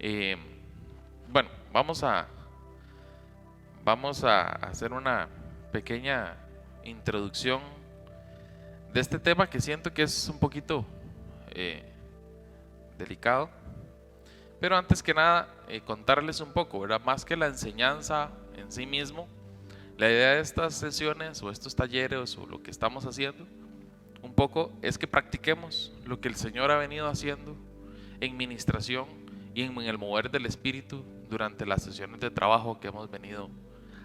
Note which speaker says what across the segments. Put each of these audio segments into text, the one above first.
Speaker 1: Eh, bueno, vamos a hacer una pequeña introducción de este tema que siento que es un poquito eh, delicado. Pero antes que nada, contarles un poco, ¿verdad? Más que la enseñanza en sí mismo, la idea de estas sesiones o estos talleres o lo que estamos haciendo, un poco es que practiquemos lo que el Señor ha venido haciendo en ministración y en el mover del Espíritu durante las sesiones de trabajo que hemos venido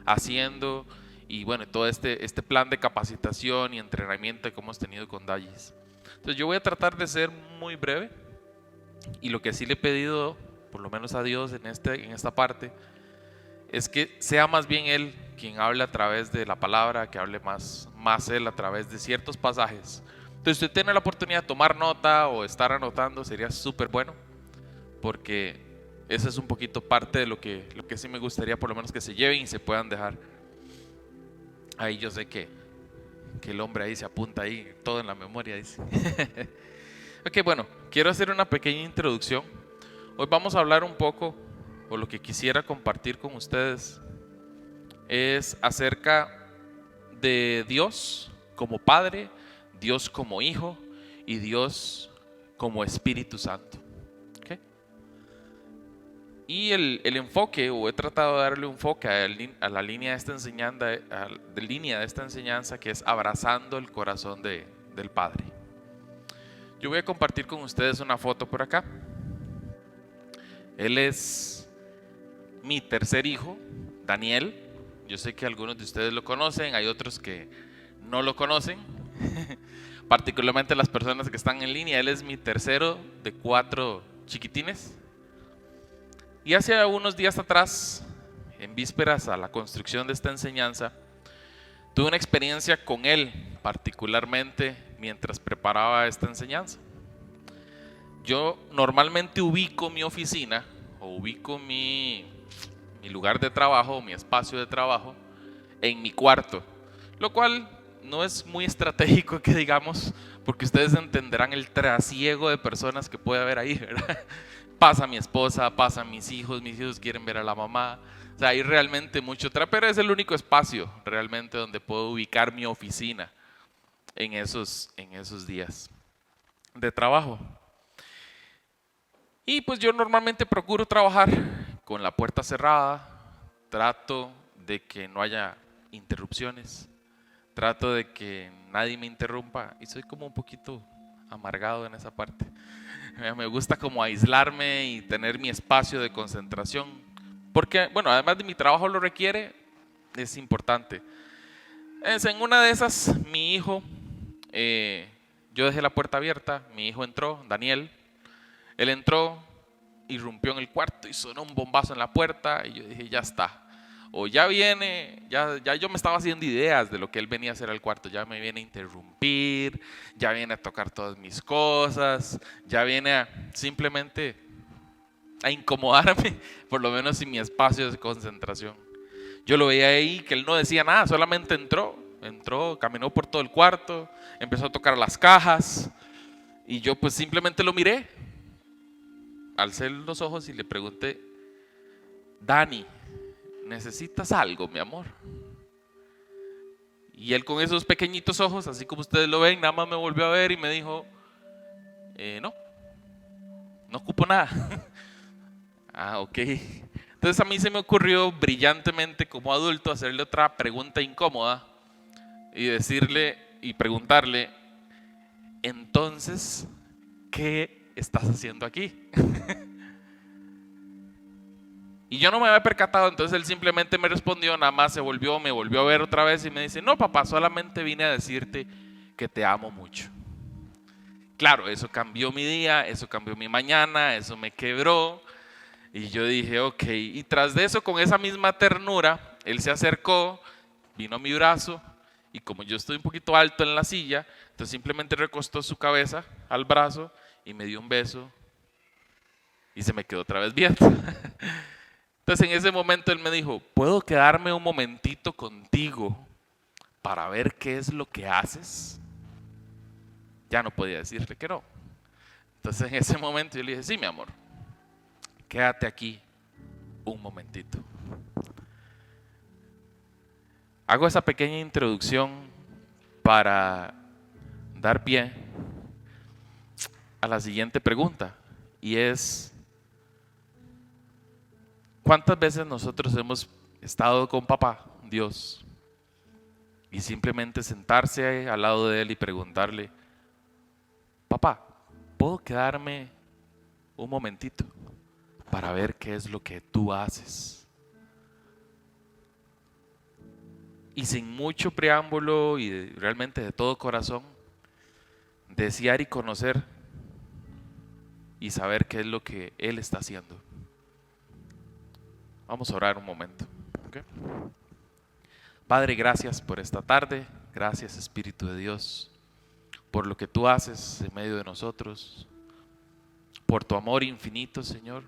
Speaker 1: haciendo y bueno, todo este plan de capacitación y entrenamiento que hemos tenido con Dallas. Entonces yo voy a tratar de ser muy breve y lo que sí le he pedido, por lo menos a Dios en esta parte, es que sea más bien Él quien hable a través de la palabra, que hable más Él a través de ciertos pasajes. Entonces, si usted tiene la oportunidad de tomar nota o estar anotando, sería súper bueno, porque esa es un poquito parte de lo que sí me gustaría, por lo menos que se lleven y se puedan dejar. Ahí yo sé que el hombre ahí se apunta ahí, todo en la memoria, dice. Ok, bueno, quiero hacer una pequeña introducción. Hoy vamos a hablar un poco, o lo que quisiera compartir con ustedes, es acerca de Dios como Padre, Dios como Hijo y Dios como Espíritu Santo. ¿Okay? Y el enfoque, o he tratado de darle un enfoque a la línea de esta enseñanza, que es abrazando el corazón del Padre. Yo voy a compartir con ustedes una foto por acá. Él es mi tercer hijo, Daniel. Yo sé que algunos de ustedes lo conocen, hay otros que no lo conocen, particularmente las personas que están en línea. Él es mi tercero de 4 chiquitines. Y hace unos días atrás, en vísperas a la construcción de esta enseñanza, tuve una experiencia con él, particularmente mientras preparaba esta enseñanza. Yo normalmente ubico mi oficina o ubico mi lugar de trabajo, mi espacio de trabajo, en mi cuarto, lo cual no es muy estratégico que digamos, porque ustedes entenderán el trasiego de personas que puede haber ahí, ¿verdad? Pasa mi esposa, pasan mis hijos quieren ver a la mamá, o sea, hay realmente mucho pero es el único espacio realmente donde puedo ubicar mi oficina en esos días de trabajo. Y pues yo normalmente procuro trabajar con la puerta cerrada, trato de que no haya interrupciones, trato de que nadie me interrumpa y soy como un poquito amargado en esa parte. Me gusta como aislarme y tener mi espacio de concentración, porque bueno, además de mi trabajo lo requiere, es importante. En una de esas, mi hijo, yo dejé la puerta abierta, mi hijo entró, Daniel. Él entró, irrumpió en el cuarto y sonó un bombazo en la puerta y yo dije, ya está. O ya viene, ya yo me estaba haciendo ideas de lo que él venía a hacer al cuarto. Ya me viene a interrumpir, ya viene a tocar todas mis cosas, ya viene simplemente a incomodarme, por lo menos en mi espacio de concentración. Yo lo veía ahí que él no decía nada, solamente entró, caminó por todo el cuarto, empezó a tocar las cajas y yo pues simplemente lo miré. Alcé los ojos y le pregunté, Dani, ¿necesitas algo, mi amor? Y él con esos pequeñitos ojos, así como ustedes lo ven, nada más me volvió a ver y me dijo, no, no ocupo nada. Ah, ok. Entonces a mí se me ocurrió brillantemente como adulto hacerle otra pregunta incómoda y decirle y preguntarle, entonces, ¿qué estás haciendo aquí? Y yo no me había percatado, entonces él simplemente me respondió, nada más me volvió a ver otra vez y me dice, no papá, solamente vine a decirte que te amo mucho. Claro, eso cambió mi día, eso cambió mi mañana, eso me quebró. Y yo dije, ok, y tras de eso, con esa misma ternura, él se acercó, vino a mi brazo y como yo estoy un poquito alto en la silla, entonces simplemente recostó su cabeza al brazo y me dio un beso y se me quedó otra vez viendo. Entonces en ese momento él me dijo, ¿puedo quedarme un momentito contigo para ver qué es lo que haces? Ya no podía decirle que no. Entonces en ese momento yo le dije, sí, mi amor, quédate aquí un momentito. Hago esa pequeña introducción para dar pie a la siguiente pregunta, y es: ¿cuántas veces nosotros hemos estado con papá, Dios, y simplemente sentarse al lado de él y preguntarle: papá, ¿puedo quedarme un momentito para ver qué es lo que tú haces? Y sin mucho preámbulo y realmente de todo corazón, desear y conocer y saber qué es lo que Él está haciendo. Vamos a orar un momento. ¿Okay? Padre, gracias por esta tarde. Gracias, Espíritu de Dios, por lo que tú haces en medio de nosotros, por tu amor infinito, Señor.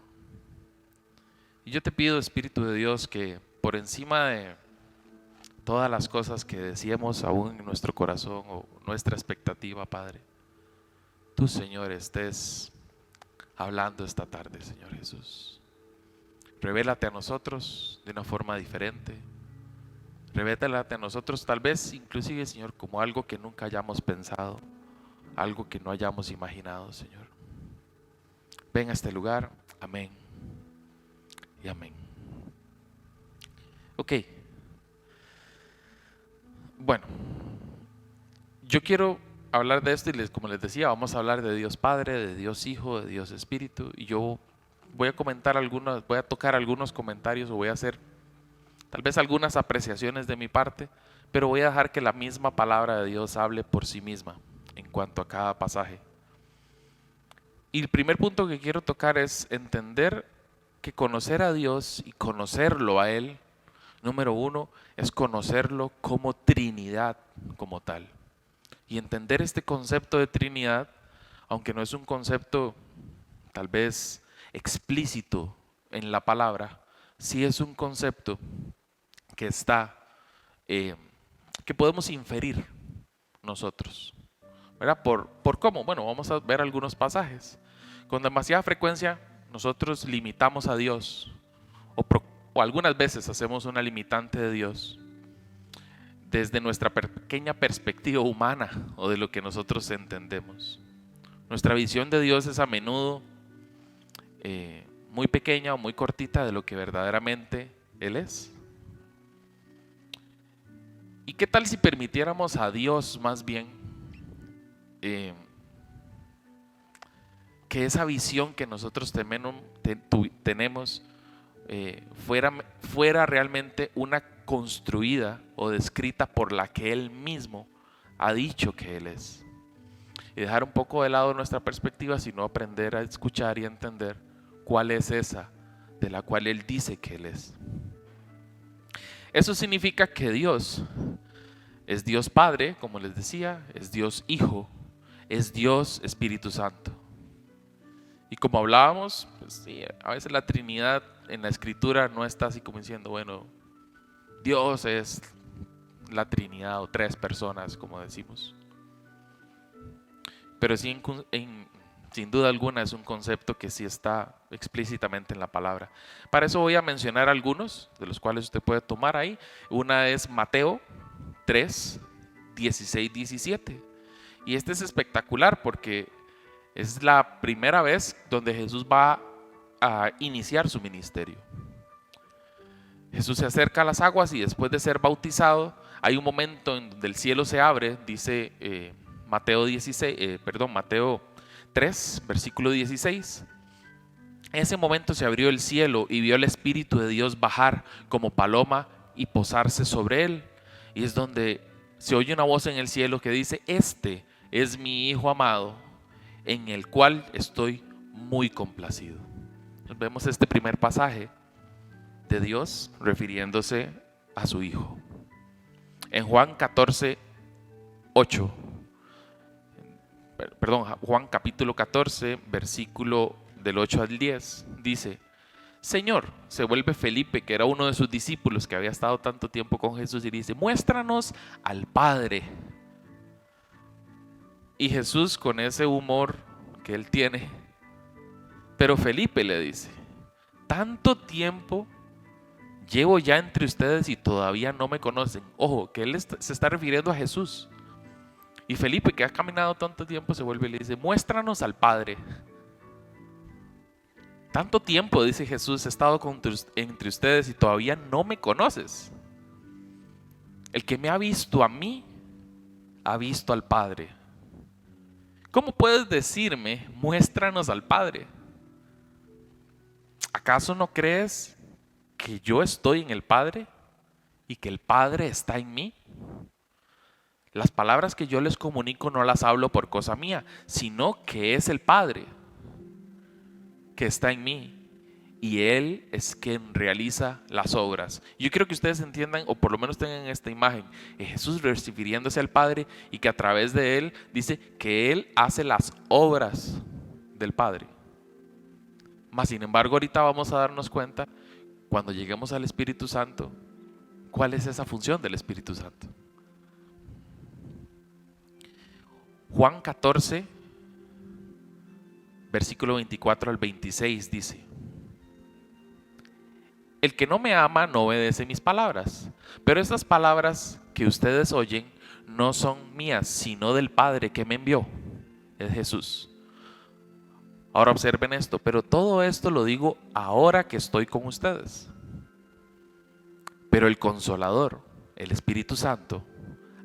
Speaker 1: Y yo te pido, Espíritu de Dios, que por encima de todas las cosas que decíamos aún en nuestro corazón o nuestra expectativa, Padre, tú, Señor, estés hablando esta tarde, Señor Jesús. Revélate a nosotros de una forma diferente. Revélate a nosotros tal vez inclusive, Señor, como algo que nunca hayamos pensado, algo que no hayamos imaginado, Señor. Ven a este lugar. Amén y amén. Ok. Bueno, yo quiero hablar de esto y como les decía, vamos a hablar de Dios Padre, de Dios Hijo, de Dios Espíritu, y yo voy a tocar algunos comentarios o voy a hacer tal vez algunas apreciaciones de mi parte, pero voy a dejar que la misma palabra de Dios hable por sí misma en cuanto a cada pasaje. Y el primer punto que quiero tocar es entender que conocer a Dios y conocerlo a Él, número uno, es conocerlo como Trinidad como tal. Y entender este concepto de Trinidad, aunque no es un concepto tal vez explícito en la palabra, sí es un concepto que está, que podemos inferir nosotros, ¿verdad? ¿Por cómo? Bueno, vamos a ver algunos pasajes. Con demasiada frecuencia nosotros limitamos a Dios, o algunas veces hacemos una limitante de Dios desde nuestra pequeña perspectiva humana o de lo que nosotros entendemos. Nuestra visión de Dios es a menudo muy pequeña o muy cortita de lo que verdaderamente Él es. ¿Y qué tal si permitiéramos a Dios más bien que esa visión que nosotros tenemos fuera realmente una construida o descrita por la que Él mismo ha dicho que Él es? Y dejar un poco de lado nuestra perspectiva, sino aprender a escuchar y entender cuál es esa de la cual Él dice que Él es. Eso significa que Dios es Dios Padre, como les decía, es Dios Hijo, es Dios Espíritu Santo. Y como hablábamos, pues sí, a veces la Trinidad en la Escritura no está así como diciendo, bueno, Dios es la Trinidad o tres personas, como decimos. Pero sí, sin duda alguna, es un concepto que sí está explícitamente en la palabra. Para eso voy a mencionar algunos, de los cuales usted puede tomar ahí. Una es Mateo 3, 16, 17. Y este es espectacular porque es la primera vez donde Jesús va a iniciar su ministerio. Jesús se acerca a las aguas y después de ser bautizado, hay un momento en donde el cielo se abre, dice Mateo 3, versículo 16. En ese momento se abrió el cielo y vio el Espíritu de Dios bajar como paloma y posarse sobre él. Y es donde se oye una voz en el cielo que dice: este es mi Hijo amado, en el cual estoy muy complacido. Vemos este primer pasaje de Dios refiriéndose a su Hijo. En Juan 14, 8, Juan capítulo 14, versículo del 8 al 10, dice: Señor, se vuelve Felipe, que era uno de sus discípulos que había estado tanto tiempo con Jesús, y dice: muéstranos al Padre. Y Jesús, con ese humor que él tiene: pero Felipe, le dice, tanto tiempo llevo ya entre ustedes y todavía no me conocen. Ojo, que él se está refiriendo a Jesús. Y Felipe, que ha caminado tanto tiempo, se vuelve y le dice, muéstranos al Padre. Tanto tiempo, dice Jesús, he estado entre ustedes y todavía no me conoces. El que me ha visto a mí, ha visto al Padre. ¿Cómo puedes decirme, muéstranos al Padre? ¿Acaso no crees que yo estoy en el Padre y que el Padre está en mí? Las palabras que yo les comunico no las hablo por cosa mía, sino que es el Padre que está en mí y Él es quien realiza las obras. Yo quiero que ustedes entiendan, o por lo menos tengan esta imagen, Jesús refiriéndose al Padre y que a través de Él dice que Él hace las obras del Padre. Mas sin embargo, ahorita vamos a darnos cuenta, cuando lleguemos al Espíritu Santo, ¿cuál es esa función del Espíritu Santo? Juan 14, versículo 24 al 26 dice: el que no me ama no obedece mis palabras, pero estas palabras que ustedes oyen no son mías, sino del Padre que me envió, es Jesús. Ahora observen esto, pero todo esto lo digo ahora que estoy con ustedes. Pero el Consolador, el Espíritu Santo,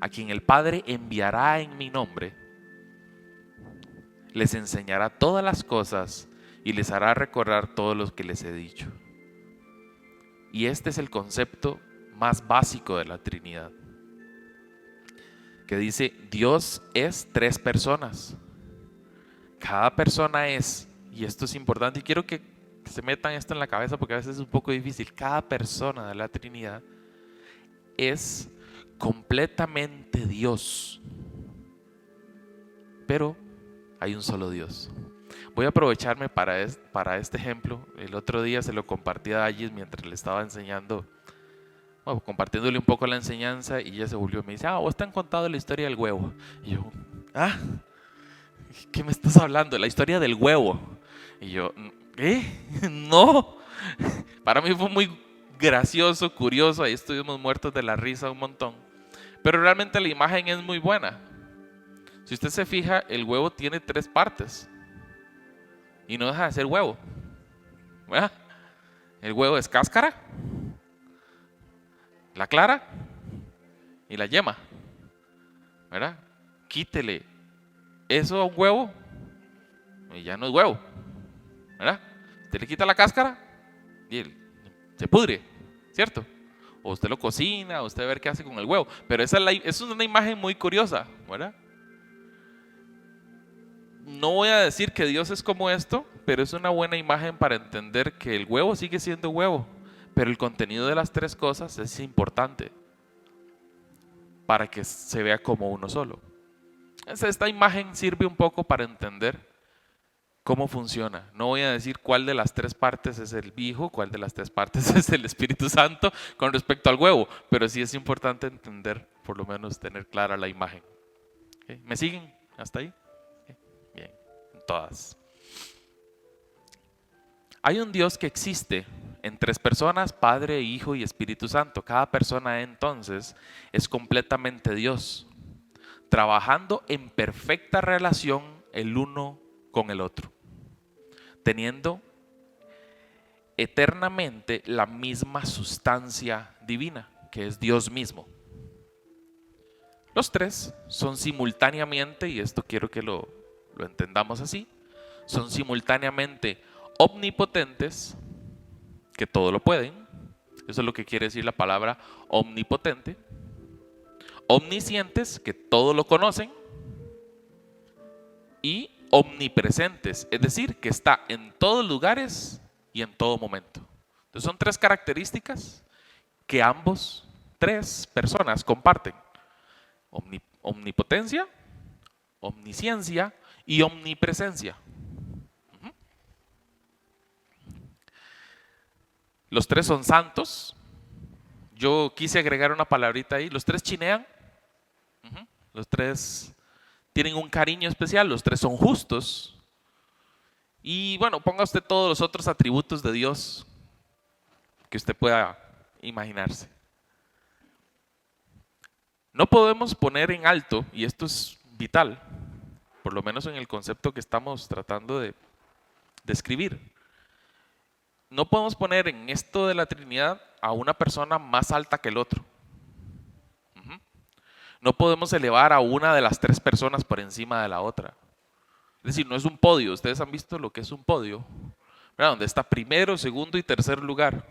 Speaker 1: a quien el Padre enviará en mi nombre, les enseñará todas las cosas y les hará recordar todo lo que les he dicho. Y este es el concepto más básico de la Trinidad, que dice: Dios es tres personas. Cada persona es, y esto es importante, y quiero que se metan esto en la cabeza porque a veces es un poco difícil, cada persona de la Trinidad es completamente Dios, pero hay un solo Dios. Voy a aprovecharme para este ejemplo. El otro día se lo compartí a Ayes mientras le estaba enseñando, bueno, compartiéndole un poco la enseñanza, y ella se volvió y me dice: vos te han contado la historia del huevo. Y yo: ¿qué me estás hablando? La historia del huevo. Y yo: no. Para mí fue muy gracioso, curioso, ahí estuvimos muertos de la risa un montón, pero realmente la imagen es muy buena. Si usted se fija, el huevo tiene tres partes y no deja de ser huevo, ¿verdad? El huevo es cáscara, la clara y la yema, ¿verdad? Quítele eso a un huevo y ya no es huevo, ¿verdad? Usted le quita la cáscara y se pudre, ¿cierto? O usted lo cocina, o usted ve qué hace con el huevo. Pero esa es una imagen muy curiosa, ¿verdad? No voy a decir que Dios es como esto, pero es una buena imagen para entender que el huevo sigue siendo huevo, pero el contenido de las tres cosas es importante para que se vea como uno solo. Esta imagen sirve un poco para entender cómo funciona. No voy a decir cuál de las tres partes es el Hijo, cuál de las tres partes es el Espíritu Santo con respecto al huevo, pero sí es importante entender, por lo menos tener clara la imagen. ¿Okay? ¿Me siguen hasta ahí? ¿Okay? Bien, todas. Hay un Dios que existe en tres personas: Padre, Hijo y Espíritu Santo. Cada persona entonces es completamente Dios, trabajando en perfecta relación el uno con el otro, teniendo eternamente la misma sustancia divina, que es Dios mismo. Los tres son simultáneamente, y esto quiero que lo entendamos así, son simultáneamente omnipotentes, que todo lo pueden. Eso es lo que quiere decir la palabra omnipotente. Omniscientes, que todo lo conocen. Y omnipresentes, es decir, que está en todos lugares y en todo momento. Entonces son tres características que ambos, tres personas, comparten: omnipotencia, omnisciencia y omnipresencia. Los tres son santos. Yo quise agregar una palabrita ahí. Los tres chinean. Los tres tienen un cariño especial. Los tres son justos. Y bueno, ponga usted todos los otros atributos de Dios que usted pueda imaginarse. No podemos poner en alto, y esto es vital, por lo menos en el concepto que estamos tratando de describir, no podemos poner en esto de la Trinidad a una persona más alta que el otro. No podemos elevar a una de las tres personas por encima de la otra. Es decir, no es un podio. Ustedes han visto lo que es un podio, ¿verdad? Donde está primero, segundo y tercer lugar.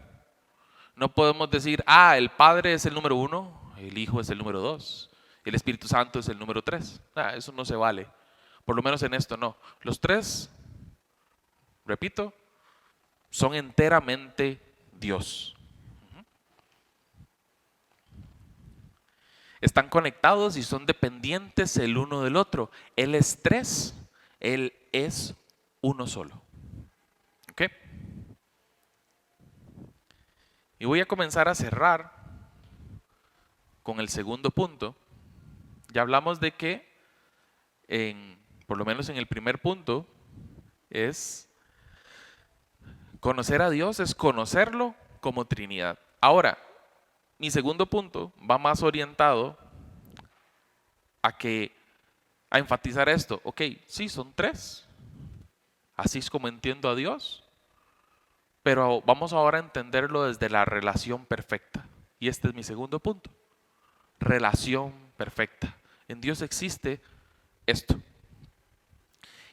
Speaker 1: No podemos decir, el Padre es el número 1, el Hijo es el número 2, el Espíritu Santo es el número 3. Eso no se vale. Por lo menos en esto no. Los tres, repito, son enteramente Dios. Están conectados y son dependientes el uno del otro. Él es tres, Él es uno solo. ¿Ok? Y voy a comenzar a cerrar con el segundo punto. Ya hablamos de que, por lo menos en el primer punto, es conocer a Dios, es conocerlo como Trinidad. Ahora, mi segundo punto va más orientado a enfatizar esto. Ok, sí, son tres. Así es como entiendo a Dios. Pero vamos ahora a entenderlo desde la relación perfecta. Y este es mi segundo punto. Relación perfecta. En Dios existe esto.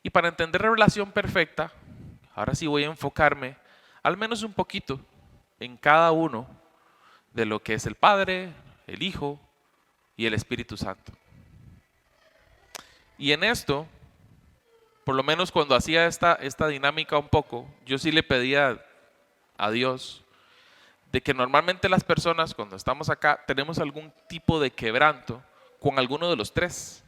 Speaker 1: Y para entender la relación perfecta, ahora sí voy a enfocarme al menos un poquito en cada uno de lo que es el Padre, el Hijo y el Espíritu Santo. Y en esto, por lo menos cuando hacía esta dinámica un poco, yo sí le pedía a Dios de que normalmente las personas cuando estamos acá tenemos algún tipo de quebranto con alguno de los tres.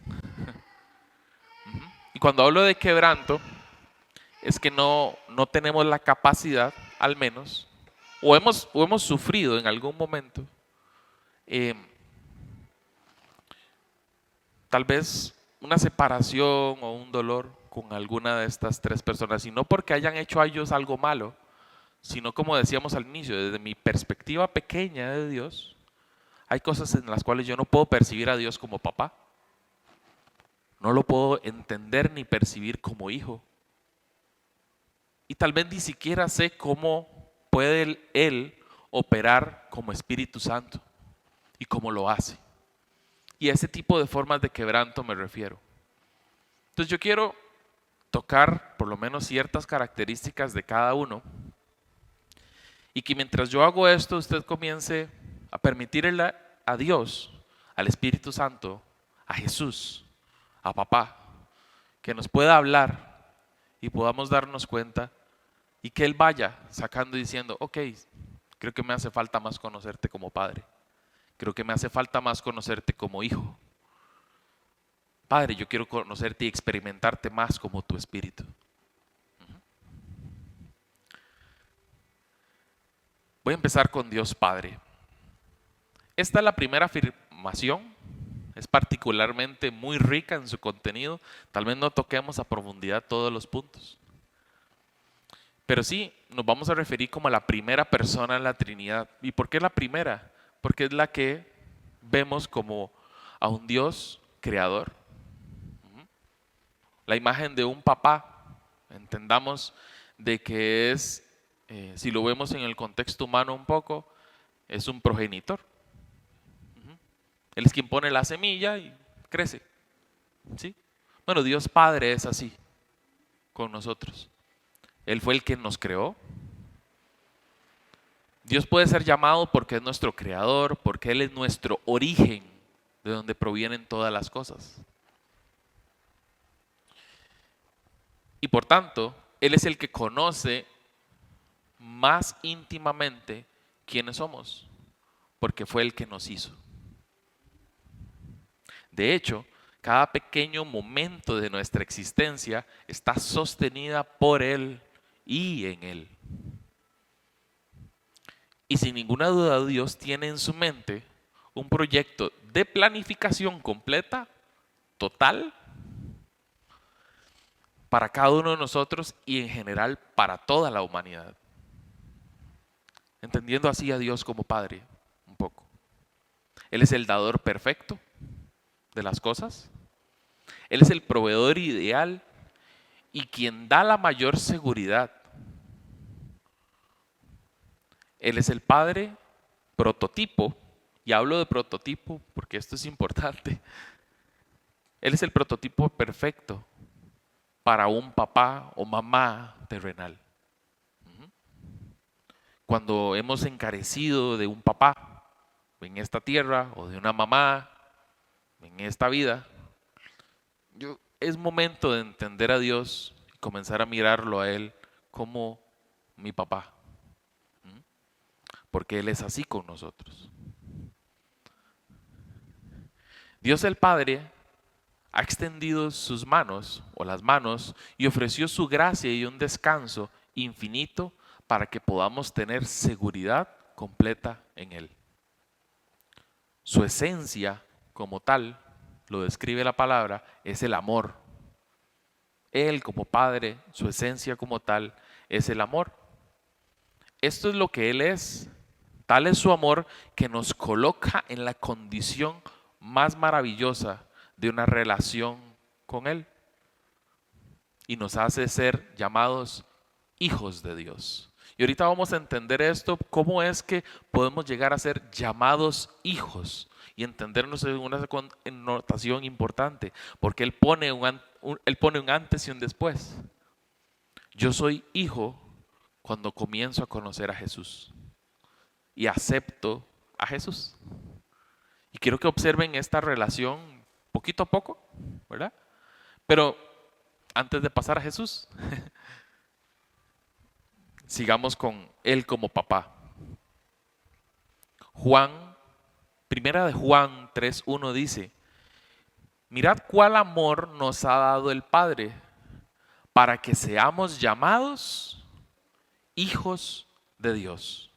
Speaker 1: Y cuando hablo de quebranto es que no tenemos la capacidad, al menos, o hemos sufrido en algún momento, tal vez una separación o un dolor con alguna de estas tres personas, y no porque hayan hecho a ellos algo malo, sino como decíamos al inicio, desde mi perspectiva pequeña de Dios, hay cosas en las cuales yo no puedo percibir a Dios como papá, no lo puedo entender ni percibir como hijo, y tal vez ni siquiera sé cómo puede Él operar como Espíritu Santo y cómo lo hace. Y a ese tipo de formas de quebranto me refiero. Entonces yo quiero tocar por lo menos ciertas características de cada uno y que mientras yo hago esto usted comience a permitirle a Dios, al Espíritu Santo, a Jesús, a Papá, que nos pueda hablar y podamos darnos cuenta y que Él vaya sacando y diciendo, ok, creo que me hace falta más conocerte como Padre, creo que me hace falta más conocerte como Hijo. Padre, yo quiero conocerte y experimentarte más como tu Espíritu. Voy a empezar con Dios Padre. Esta es la primera afirmación, es particularmente muy rica en su contenido, tal vez no toquemos a profundidad todos los puntos. Pero sí, nos vamos a referir como a la primera persona en la Trinidad. ¿Y por qué la primera? Porque es la que vemos como a un Dios creador. La imagen de un papá, entendamos de que es, si lo vemos en el contexto humano un poco, es un progenitor. Él es quien pone la semilla y crece. ¿Sí? Bueno, Dios Padre es así con nosotros. Él fue el que nos creó. Dios puede ser llamado porque es nuestro creador, porque Él es nuestro origen, de donde provienen todas las cosas. Y por tanto, Él es el que conoce más íntimamente quiénes somos, porque fue el que nos hizo. De hecho, cada pequeño momento de nuestra existencia está sostenida por Él y en Él. Y sin ninguna duda Dios tiene en su mente un proyecto de planificación completa, total, para cada uno de nosotros y en general para toda la humanidad. entendiendo así a Dios como Padre un poco. Él es el dador perfecto de las cosas. Él es el proveedor ideal y quien da la mayor seguridad. Él es el Padre prototipo, y hablo de prototipo porque esto es importante. Él es el prototipo perfecto para un papá o mamá terrenal. Cuando hemos encarecido de un papá en esta tierra o de una mamá en esta vida, es momento de entender a Dios y comenzar a mirarlo a Él como mi papá. Porque Él es así con nosotros. Dios el Padre ha extendido sus manos o las manos y ofreció su gracia y un descanso infinito para que podamos tener seguridad completa en Él. Su esencia como tal, lo describe la palabra, es el amor. Él como Padre, su esencia como tal, es el amor. Esto es lo que Él es. Tal es su amor que nos coloca en la condición más maravillosa de una relación con Él. Y nos hace ser llamados hijos de Dios. Y ahorita vamos a entender esto, cómo es que podemos llegar a ser llamados hijos y entendernos en una connotación importante, porque Él pone un antes y un después. Yo soy hijo cuando comienzo a conocer a Jesús y acepto a Jesús. Y quiero que observen esta relación poquito a poco, ¿verdad? Pero antes de pasar a Jesús, sigamos con Él como papá. Primera de Juan 3:1 dice: mirad cuál amor nos ha dado el Padre para que seamos llamados hijos de Dios.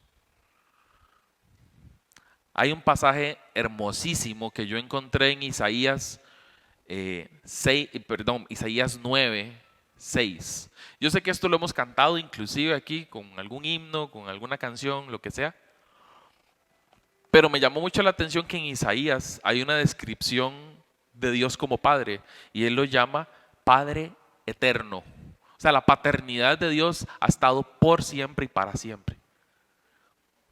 Speaker 1: Hay un pasaje hermosísimo que yo encontré en Isaías 9:6. Yo sé que esto lo hemos cantado inclusive aquí con algún himno, con alguna canción, lo que sea. Pero me llamó mucho la atención que en Isaías hay una descripción de Dios como Padre y Él lo llama Padre eterno. O sea, la paternidad de Dios ha estado por siempre y para siempre.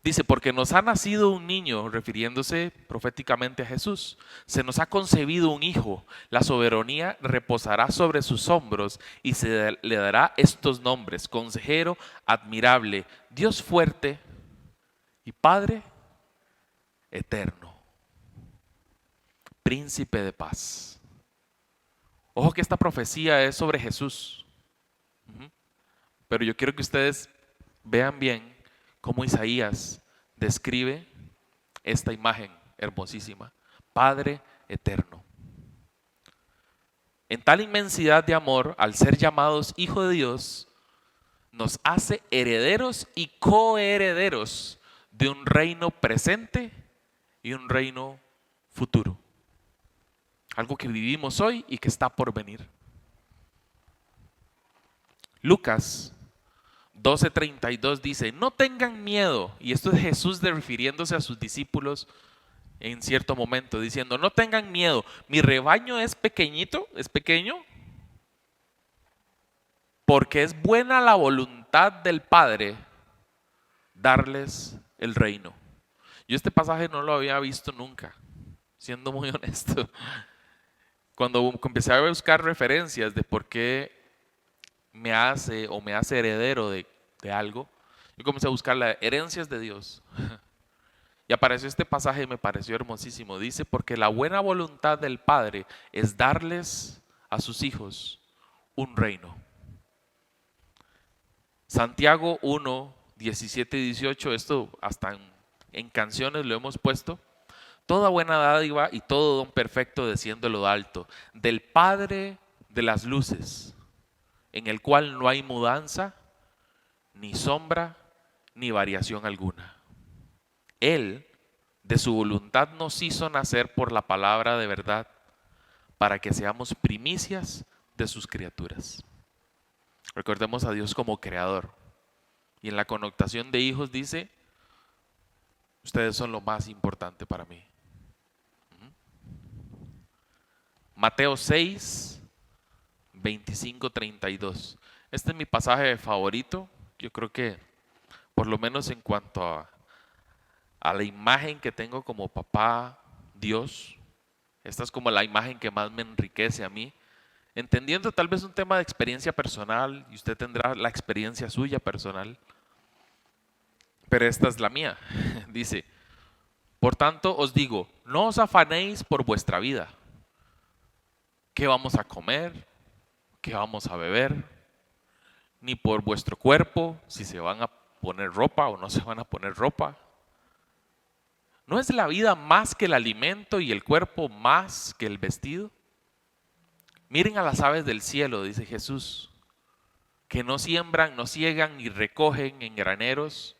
Speaker 1: Dice, porque nos ha nacido un niño, refiriéndose proféticamente a Jesús. Se nos ha concebido un hijo. La soberanía reposará sobre sus hombros y se le dará estos nombres: Consejero, Admirable, Dios fuerte y Padre eterno. Príncipe de paz. Ojo que esta profecía es sobre Jesús. Pero yo quiero que ustedes vean bien cómo Isaías describe esta imagen hermosísima. Padre eterno. En tal inmensidad de amor, al ser llamados hijo de Dios, nos hace herederos y coherederos de un reino presente y un reino futuro. Algo que vivimos hoy y que está por venir. Lucas 12:32 dice: no tengan miedo. Y esto es Jesús refiriéndose a sus discípulos en cierto momento, diciendo: no tengan miedo, mi rebaño es pequeñito, es pequeño, porque es buena la voluntad del Padre darles el reino. Yo este pasaje no lo había visto nunca, siendo muy honesto. Cuando empecé a buscar referencias de por qué me hace heredero de algo, yo comencé a buscar las herencias de Dios. Y apareció este pasaje y me pareció hermosísimo. Dice, porque la buena voluntad del Padre es darles a sus hijos un reino. Santiago 1:17-18, esto hasta en canciones lo hemos puesto. Toda buena dádiva y todo don perfecto desciende de lo alto, del Padre de las luces, en el cual no hay mudanza, ni sombra, ni variación alguna. Él, de su voluntad, nos hizo nacer por la palabra de verdad, para que seamos primicias de sus criaturas. Recordemos a Dios como creador. Y en la connotación de hijos dice, Ustedes son lo más importante para mí. Mateo 6, 25, 32. Este es mi pasaje favorito. Yo creo que, por lo menos en cuanto a la imagen que tengo como papá, Dios, esta es como la imagen que más me enriquece a mí. Entendiendo tal vez un tema de experiencia personal, y usted tendrá la experiencia suya personal, pero esta es la mía. Dice, por tanto os digo, no os afanéis por vuestra vida. ¿Qué vamos a comer? ¿Qué vamos a beber? Ni por vuestro cuerpo, si se van a poner ropa o no se van a poner ropa. ¿No es la vida más que el alimento y el cuerpo más que el vestido? Miren a las aves del cielo, dice Jesús, que no siembran, no ciegan ni recogen en graneros,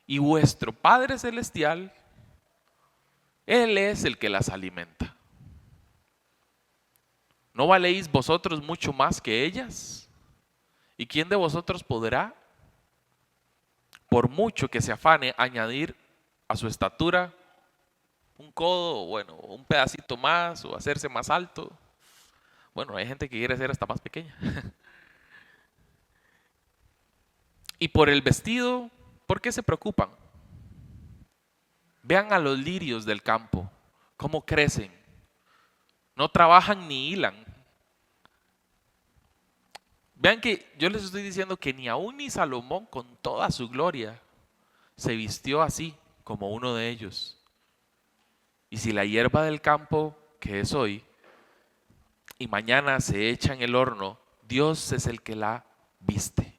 Speaker 1: y vuestro Padre Celestial, Él es el que las alimenta. ¿No valéis vosotros mucho más que ellas? ¿Y quién de vosotros podrá, por mucho que se afane, añadir a su estatura un codo, bueno, un pedacito más o hacerse más alto? Bueno, hay gente que quiere ser hasta más pequeña. Y por el vestido, ¿por qué se preocupan? Vean a los lirios del campo, cómo crecen. No trabajan ni hilan. Vean que yo les estoy diciendo que ni aún ni Salomón con toda su gloria se vistió así como uno de ellos. Y si la hierba del campo, que es hoy, y mañana se echa en el horno, Dios es el que la viste.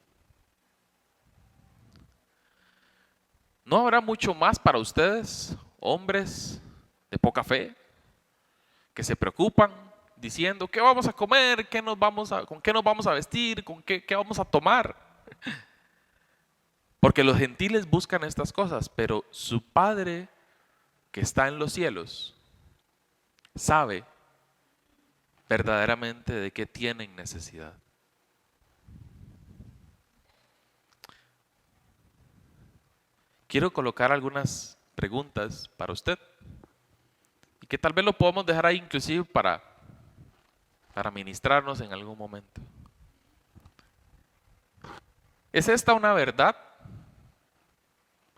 Speaker 1: ¿No habrá mucho más para ustedes, hombres de poca fe, que se preocupan diciendo qué vamos a comer, con qué nos vamos a vestir, qué vamos a tomar? Porque los gentiles buscan estas cosas, pero su Padre que está en los cielos sabe verdaderamente de qué tienen necesidad. Quiero colocar algunas preguntas para usted y que tal vez lo podamos dejar ahí inclusive para ministrarnos en algún momento. ¿Es esta una verdad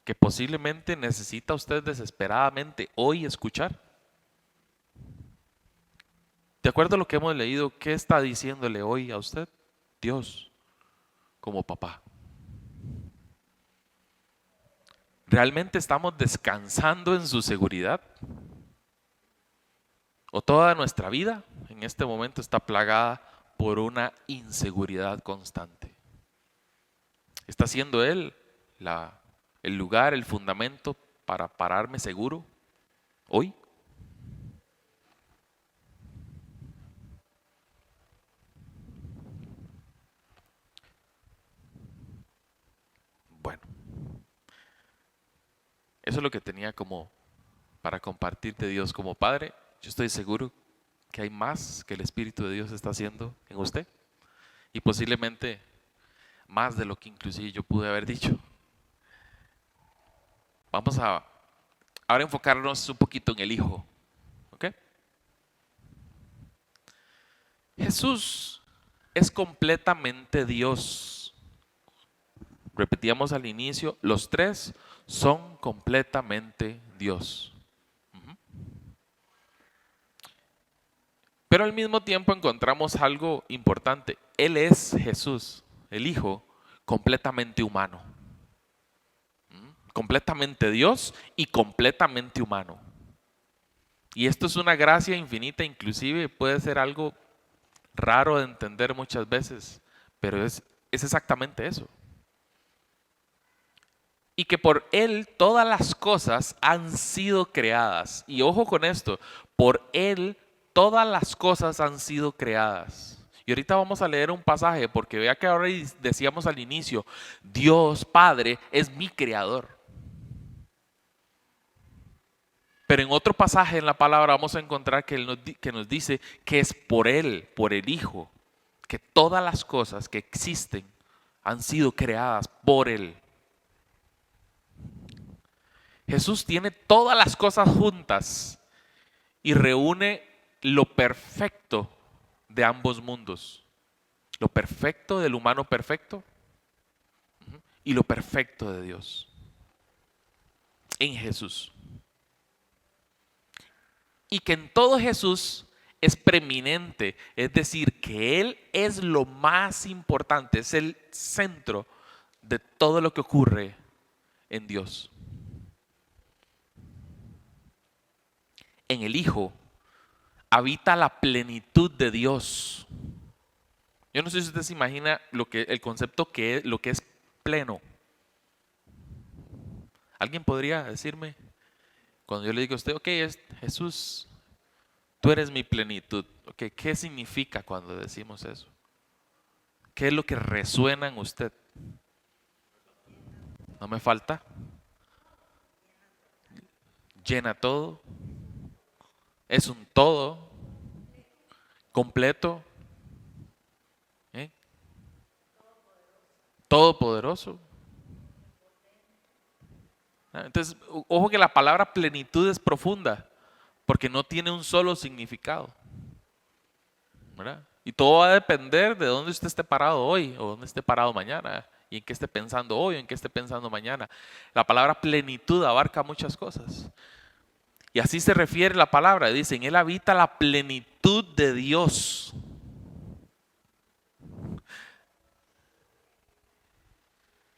Speaker 1: que posiblemente necesita usted desesperadamente hoy escuchar? De acuerdo a lo que hemos leído, ¿qué está diciéndole hoy a usted Dios como papá? ¿Realmente estamos descansando en su seguridad? ¿O toda nuestra vida en este momento está plagada por una inseguridad constante? ¿Está siendo Él el lugar, el fundamento para pararme seguro hoy? Bueno, eso es lo que tenía como para compartir de Dios como Padre. Yo estoy seguro que hay más que el Espíritu de Dios está haciendo en usted y posiblemente más de lo que inclusive yo pude haber dicho. Vamos a ahora enfocarnos un poquito en el Hijo, ¿ok? Jesús es completamente Dios. Repetíamos al inicio, los tres son completamente Dios. Pero al mismo tiempo encontramos algo importante. Él es Jesús, el Hijo, completamente humano. Completamente Dios y completamente humano. Y esto es una gracia infinita, inclusive puede ser algo raro de entender muchas veces, pero es exactamente eso. Y que por Él todas las cosas han sido creadas. Y ojo con esto, por Él todas las cosas han sido creadas. Y ahorita vamos a leer un pasaje porque vea que ahora decíamos al inicio, Dios Padre es mi creador. Pero en otro pasaje en la palabra vamos a encontrar que nos dice que es por Él, por el Hijo, que todas las cosas que existen han sido creadas por Él. Jesús tiene todas las cosas juntas y reúne lo perfecto de ambos mundos. Lo perfecto del humano perfecto y lo perfecto de Dios en Jesús. Y que en todo Jesús es preeminente, es decir, que Él es lo más importante, es el centro de todo lo que ocurre en Dios. En el Hijo habita la plenitud de Dios. Yo no sé si usted se imagina el concepto lo que es pleno. ¿Alguien podría decirme? Cuando yo le digo a usted, ok, Jesús, tú eres mi plenitud. Okay, ¿qué significa cuando decimos eso? ¿Qué es lo que resuena en usted? ¿No me falta? Llena todo. Es un todo completo. Todopoderoso. Entonces, ojo que la palabra plenitud es profunda, porque no tiene un solo significado, ¿verdad? Y todo va a depender de dónde usted esté parado hoy, o dónde esté parado mañana, y en qué esté pensando hoy, o en qué esté pensando mañana. La palabra plenitud abarca muchas cosas. Y así se refiere la palabra, dice, en Él habita la plenitud de Dios.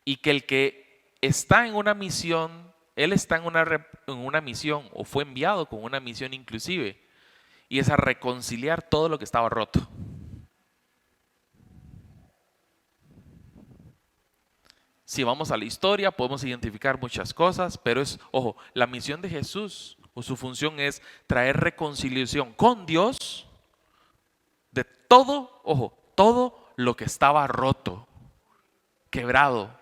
Speaker 1: Y que el que está en una misión, Él está en una misión, o fue enviado con una misión inclusive, y es a reconciliar todo lo que estaba roto. Si vamos a la historia, podemos identificar muchas cosas, pero ojo, la misión de Jesús o su función es traer reconciliación con Dios de todo, ojo, todo lo que estaba roto, quebrado.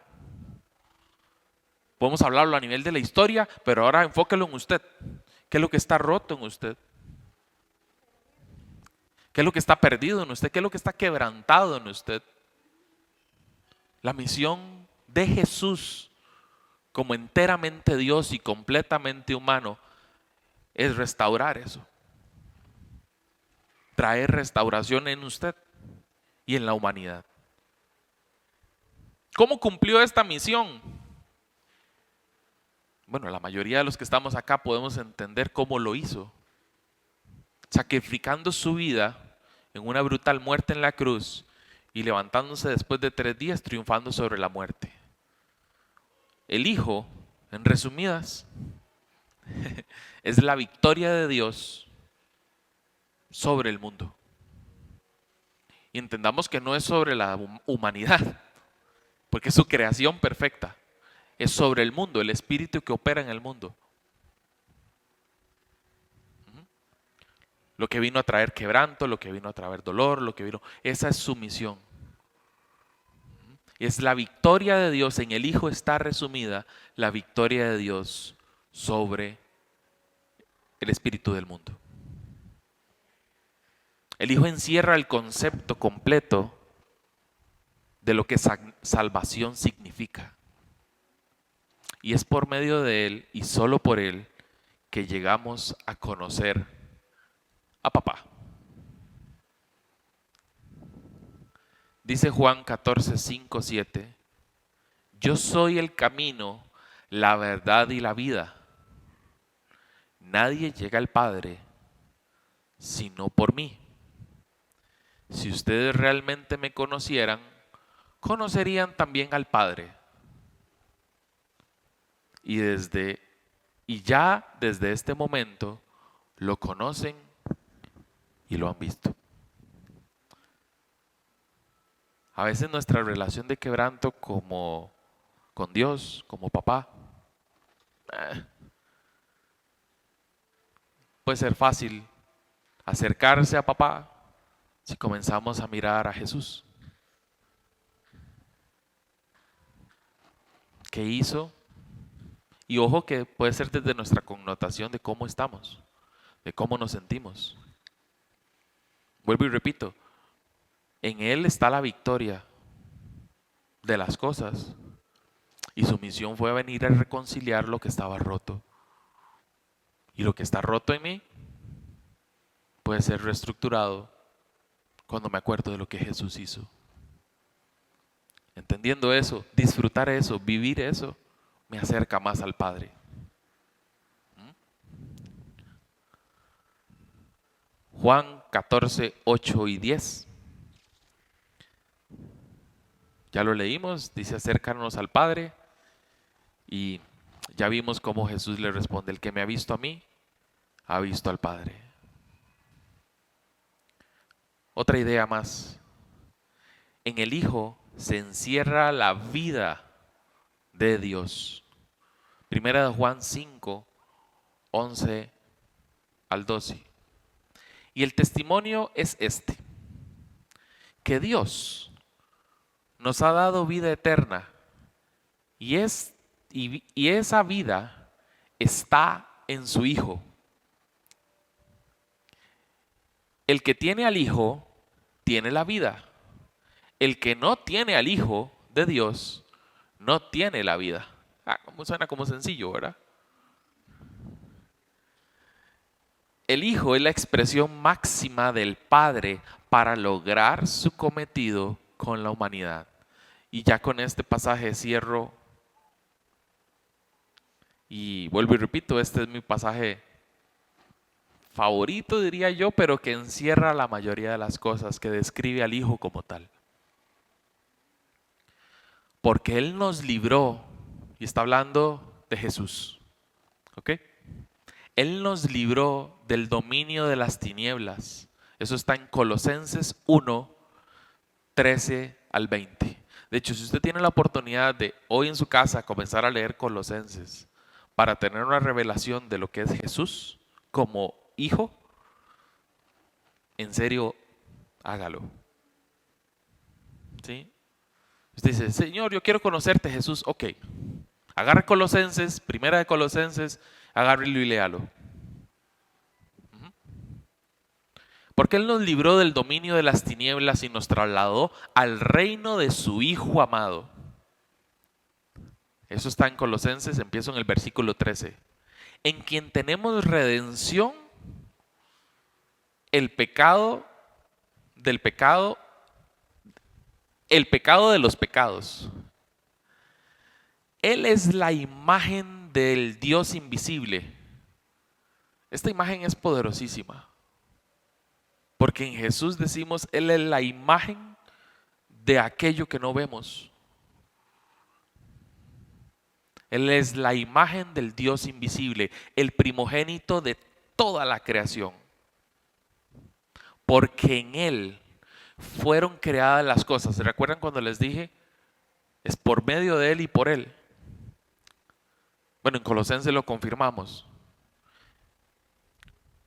Speaker 1: Podemos hablarlo a nivel de la historia, pero ahora enfóquelo en usted. ¿Qué es lo que está roto en usted? ¿Qué es lo que está perdido en usted? ¿Qué es lo que está quebrantado en usted? La misión de Jesús, como enteramente Dios y completamente humano, es restaurar eso. Traer restauración en usted y en la humanidad. ¿Cómo cumplió esta misión? Bueno, la mayoría de los que estamos acá podemos entender cómo lo hizo. Sacrificando su vida en una brutal muerte en la cruz y levantándose después de 3 días triunfando sobre la muerte. El Hijo, en resumidas, es la victoria de Dios sobre el mundo. Y entendamos que no es sobre la humanidad, porque es su creación perfecta. Es sobre el mundo, el espíritu que opera en el mundo. Lo que vino a traer quebranto, lo que vino a traer dolor, esa es su misión. Es la victoria de Dios, en el Hijo está resumida la victoria de Dios sobre el espíritu del mundo. El Hijo encierra el concepto completo de lo que salvación significa. Y es por medio de Él y solo por Él que llegamos a conocer a papá. Dice Juan 14, 5, 7. Yo soy el camino, la verdad y la vida. Nadie llega al Padre sino por mí. Si ustedes realmente me conocieran, conocerían también al Padre. Y ya desde este momento lo conocen y lo han visto. A veces nuestra relación de quebranto con Dios, como papá, puede ser fácil acercarse a papá si comenzamos a mirar a Jesús. ¿Qué hizo? Y ojo que puede ser desde nuestra connotación de cómo estamos, de cómo nos sentimos. Vuelvo y repito, en Él está la victoria de las cosas. Y su misión fue venir a reconciliar lo que estaba roto. Y lo que está roto en mí puede ser reestructurado cuando me acuerdo de lo que Jesús hizo. Entendiendo eso, disfrutar eso, vivir eso, me acerca más al Padre. Juan 14, 8 y 10. Ya lo leímos, dice acércanos al Padre. Y ya vimos cómo Jesús le responde, el que me ha visto a mí, ha visto al Padre. Otra idea más. En el Hijo se encierra la vida de Dios. Primera de Juan 5, 11 al 12. Y el testimonio es este, que Dios nos ha dado vida eterna y esa vida está en su Hijo. El que tiene al Hijo tiene la vida. El que no tiene al Hijo de Dios no tiene la vida. Como suena como sencillo, ¿verdad? El Hijo es la expresión máxima del Padre para lograr su cometido con la humanidad. Y ya con este pasaje cierro. Y vuelvo y repito, este es mi pasaje favorito, diría yo, pero que encierra la mayoría de las cosas, que describe al Hijo como tal. Porque Él nos libró, y está hablando de Jesús, ¿ok? Él nos libró del dominio de las tinieblas. Eso está en Colosenses 1, 13 al 20. De hecho, si usted tiene la oportunidad de hoy en su casa comenzar a leer Colosenses para tener una revelación de lo que es Jesús como Hijo, en serio, hágalo. ¿Sí? Usted dice, Señor, yo quiero conocerte, Jesús. Ok, agarre Colosenses, primera de Colosenses, agárrelo y léalo. Porque Él nos libró del dominio de las tinieblas y nos trasladó al reino de su Hijo amado. Eso está en Colosenses, empiezo en el versículo 13. En quien tenemos redención, el pecado del pecado, el pecado de los pecados. Él es la imagen del Dios invisible. Esta imagen es poderosísima. Porque en Jesús decimos, Él es la imagen de aquello que no vemos. Él es la imagen del Dios invisible, el primogénito de toda la creación. Porque en Él fueron creadas las cosas. ¿Se recuerdan cuando les dije? Es por medio de Él y por Él. Bueno, en Colosenses lo confirmamos.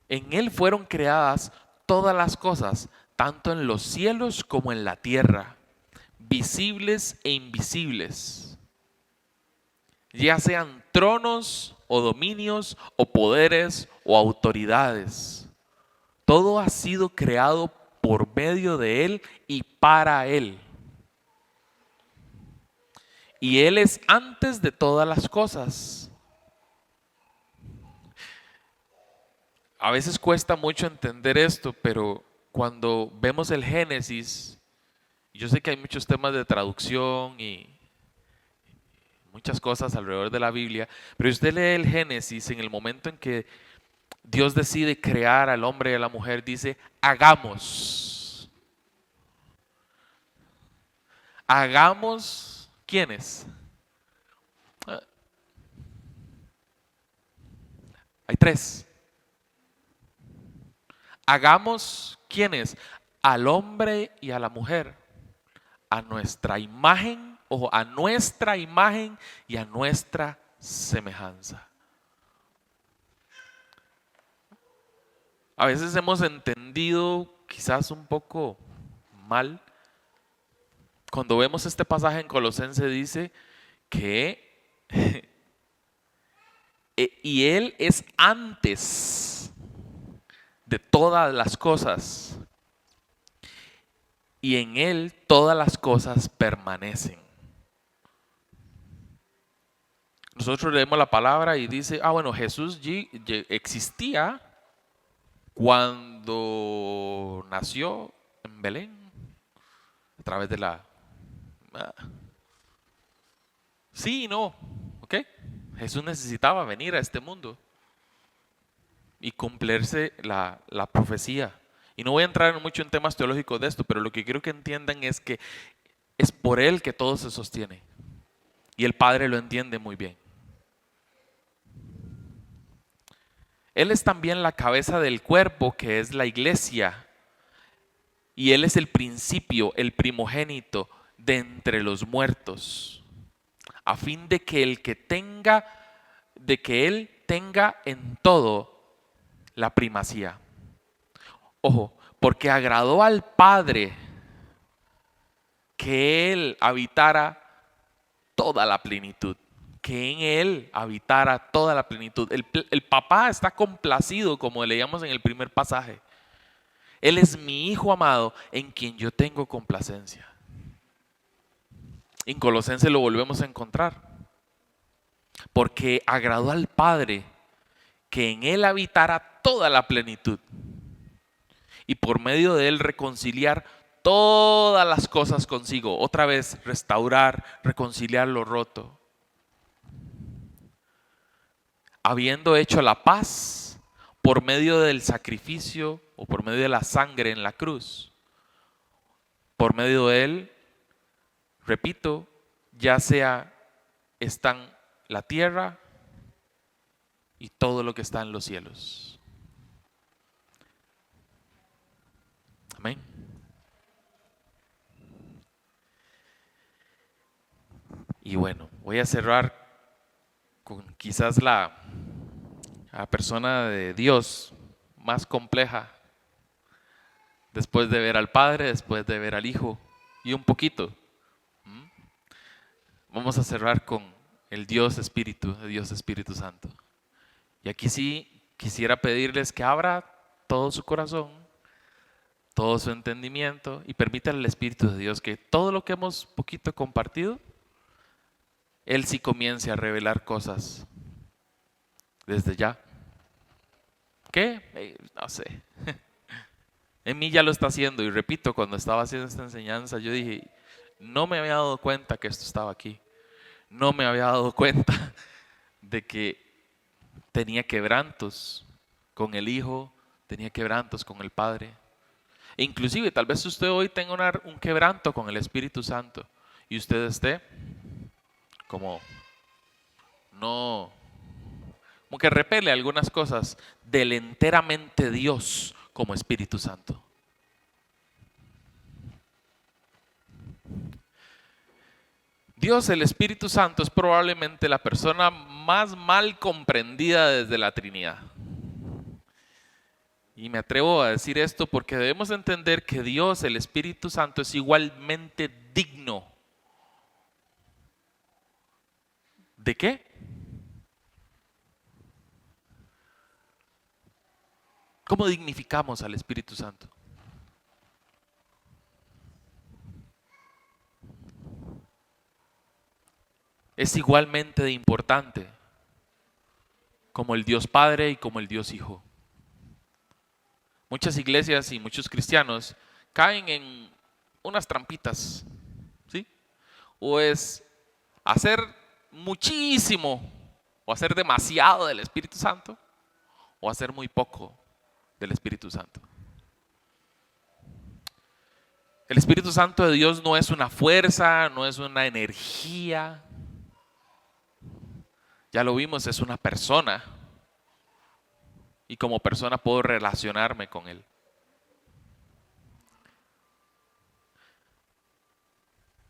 Speaker 1: En Él fueron creadas todas las cosas, tanto en los cielos como en la tierra, visibles e invisibles, ya sean tronos o dominios o poderes o autoridades. Todo ha sido creado por medio de Él y para Él. Y Él es antes de todas las cosas. A veces cuesta mucho entender esto, pero cuando vemos el Génesis, yo sé que hay muchos temas de traducción y muchas cosas alrededor de la Biblia, pero si usted lee el Génesis, en el momento en que Dios decide crear al hombre y a la mujer, dice, hagamos. Hagamos, ¿quiénes? Hay tres. Hagamos, ¿quiénes? Al hombre y a la mujer, a nuestra imagen, ojo, a nuestra imagen y a nuestra semejanza. A veces hemos entendido quizás un poco mal. Cuando vemos este pasaje en Colosenses dice que y Él es antes de todas las cosas y en Él todas las cosas permanecen. Nosotros leemos la palabra y dice, bueno, Jesús existía cuando nació en Belén, a través de la... ah, sí y no, ¿ok? Jesús necesitaba venir a este mundo y cumplirse la profecía. Y no voy a entrar mucho en temas teológicos de esto, pero lo que quiero que entiendan es que es por Él que todo se sostiene. Y el Padre lo entiende muy bien. Él es también la cabeza del cuerpo, que es la iglesia. Y Él es el principio, el primogénito de entre los muertos, a fin de que Él tenga en todo la primacía. Ojo, porque agradó al Padre que Él habitara toda la plenitud, que en Él habitara toda la plenitud. El papá está complacido, como leíamos en el primer pasaje. Él es mi Hijo amado en quien yo tengo complacencia. En Colosenses lo volvemos a encontrar. Porque agradó al Padre que en Él habitara toda la plenitud. Y por medio de Él reconciliar todas las cosas consigo. Otra vez, restaurar, reconciliar lo roto. Habiendo hecho la paz por medio del sacrificio o por medio de la sangre en la cruz. Por medio de Él, repito, ya sea están la tierra y todo lo que está en los cielos. Amén. Y bueno, voy a cerrar con quizás la persona de Dios más compleja, después de ver al Padre, después de ver al Hijo y un poquito. Vamos a cerrar con el Dios Espíritu, el Dios Espíritu Santo. Y aquí sí quisiera pedirles que abra todo su corazón, todo su entendimiento y permítanle al Espíritu de Dios que todo lo que hemos poquito compartido, Él sí comience a revelar cosas desde ya. ¿Qué? No sé. En mí ya lo está haciendo y repito, cuando estaba haciendo esta enseñanza yo dije, no me había dado cuenta que esto estaba aquí. No me había dado cuenta de que tenía quebrantos con el Hijo, tenía quebrantos con el Padre. E inclusive tal vez usted hoy tenga un quebranto con el Espíritu Santo y usted esté como como que repele algunas cosas del enteramente Dios como Espíritu Santo. Dios, el Espíritu Santo, es probablemente la persona más mal comprendida desde la Trinidad. Y me atrevo a decir esto porque debemos entender que Dios, el Espíritu Santo, es igualmente digno. ¿De qué? ¿Cómo dignificamos al Espíritu Santo? Es igualmente de importante como el Dios Padre y como el Dios Hijo. Muchas iglesias y muchos cristianos caen en unas trampitas, ¿sí? O es hacer muchísimo o hacer demasiado del Espíritu Santo o hacer muy poco del Espíritu Santo. El Espíritu Santo de Dios no es una fuerza, no es una energía. Ya lo vimos, es una persona. Y como persona puedo relacionarme con Él.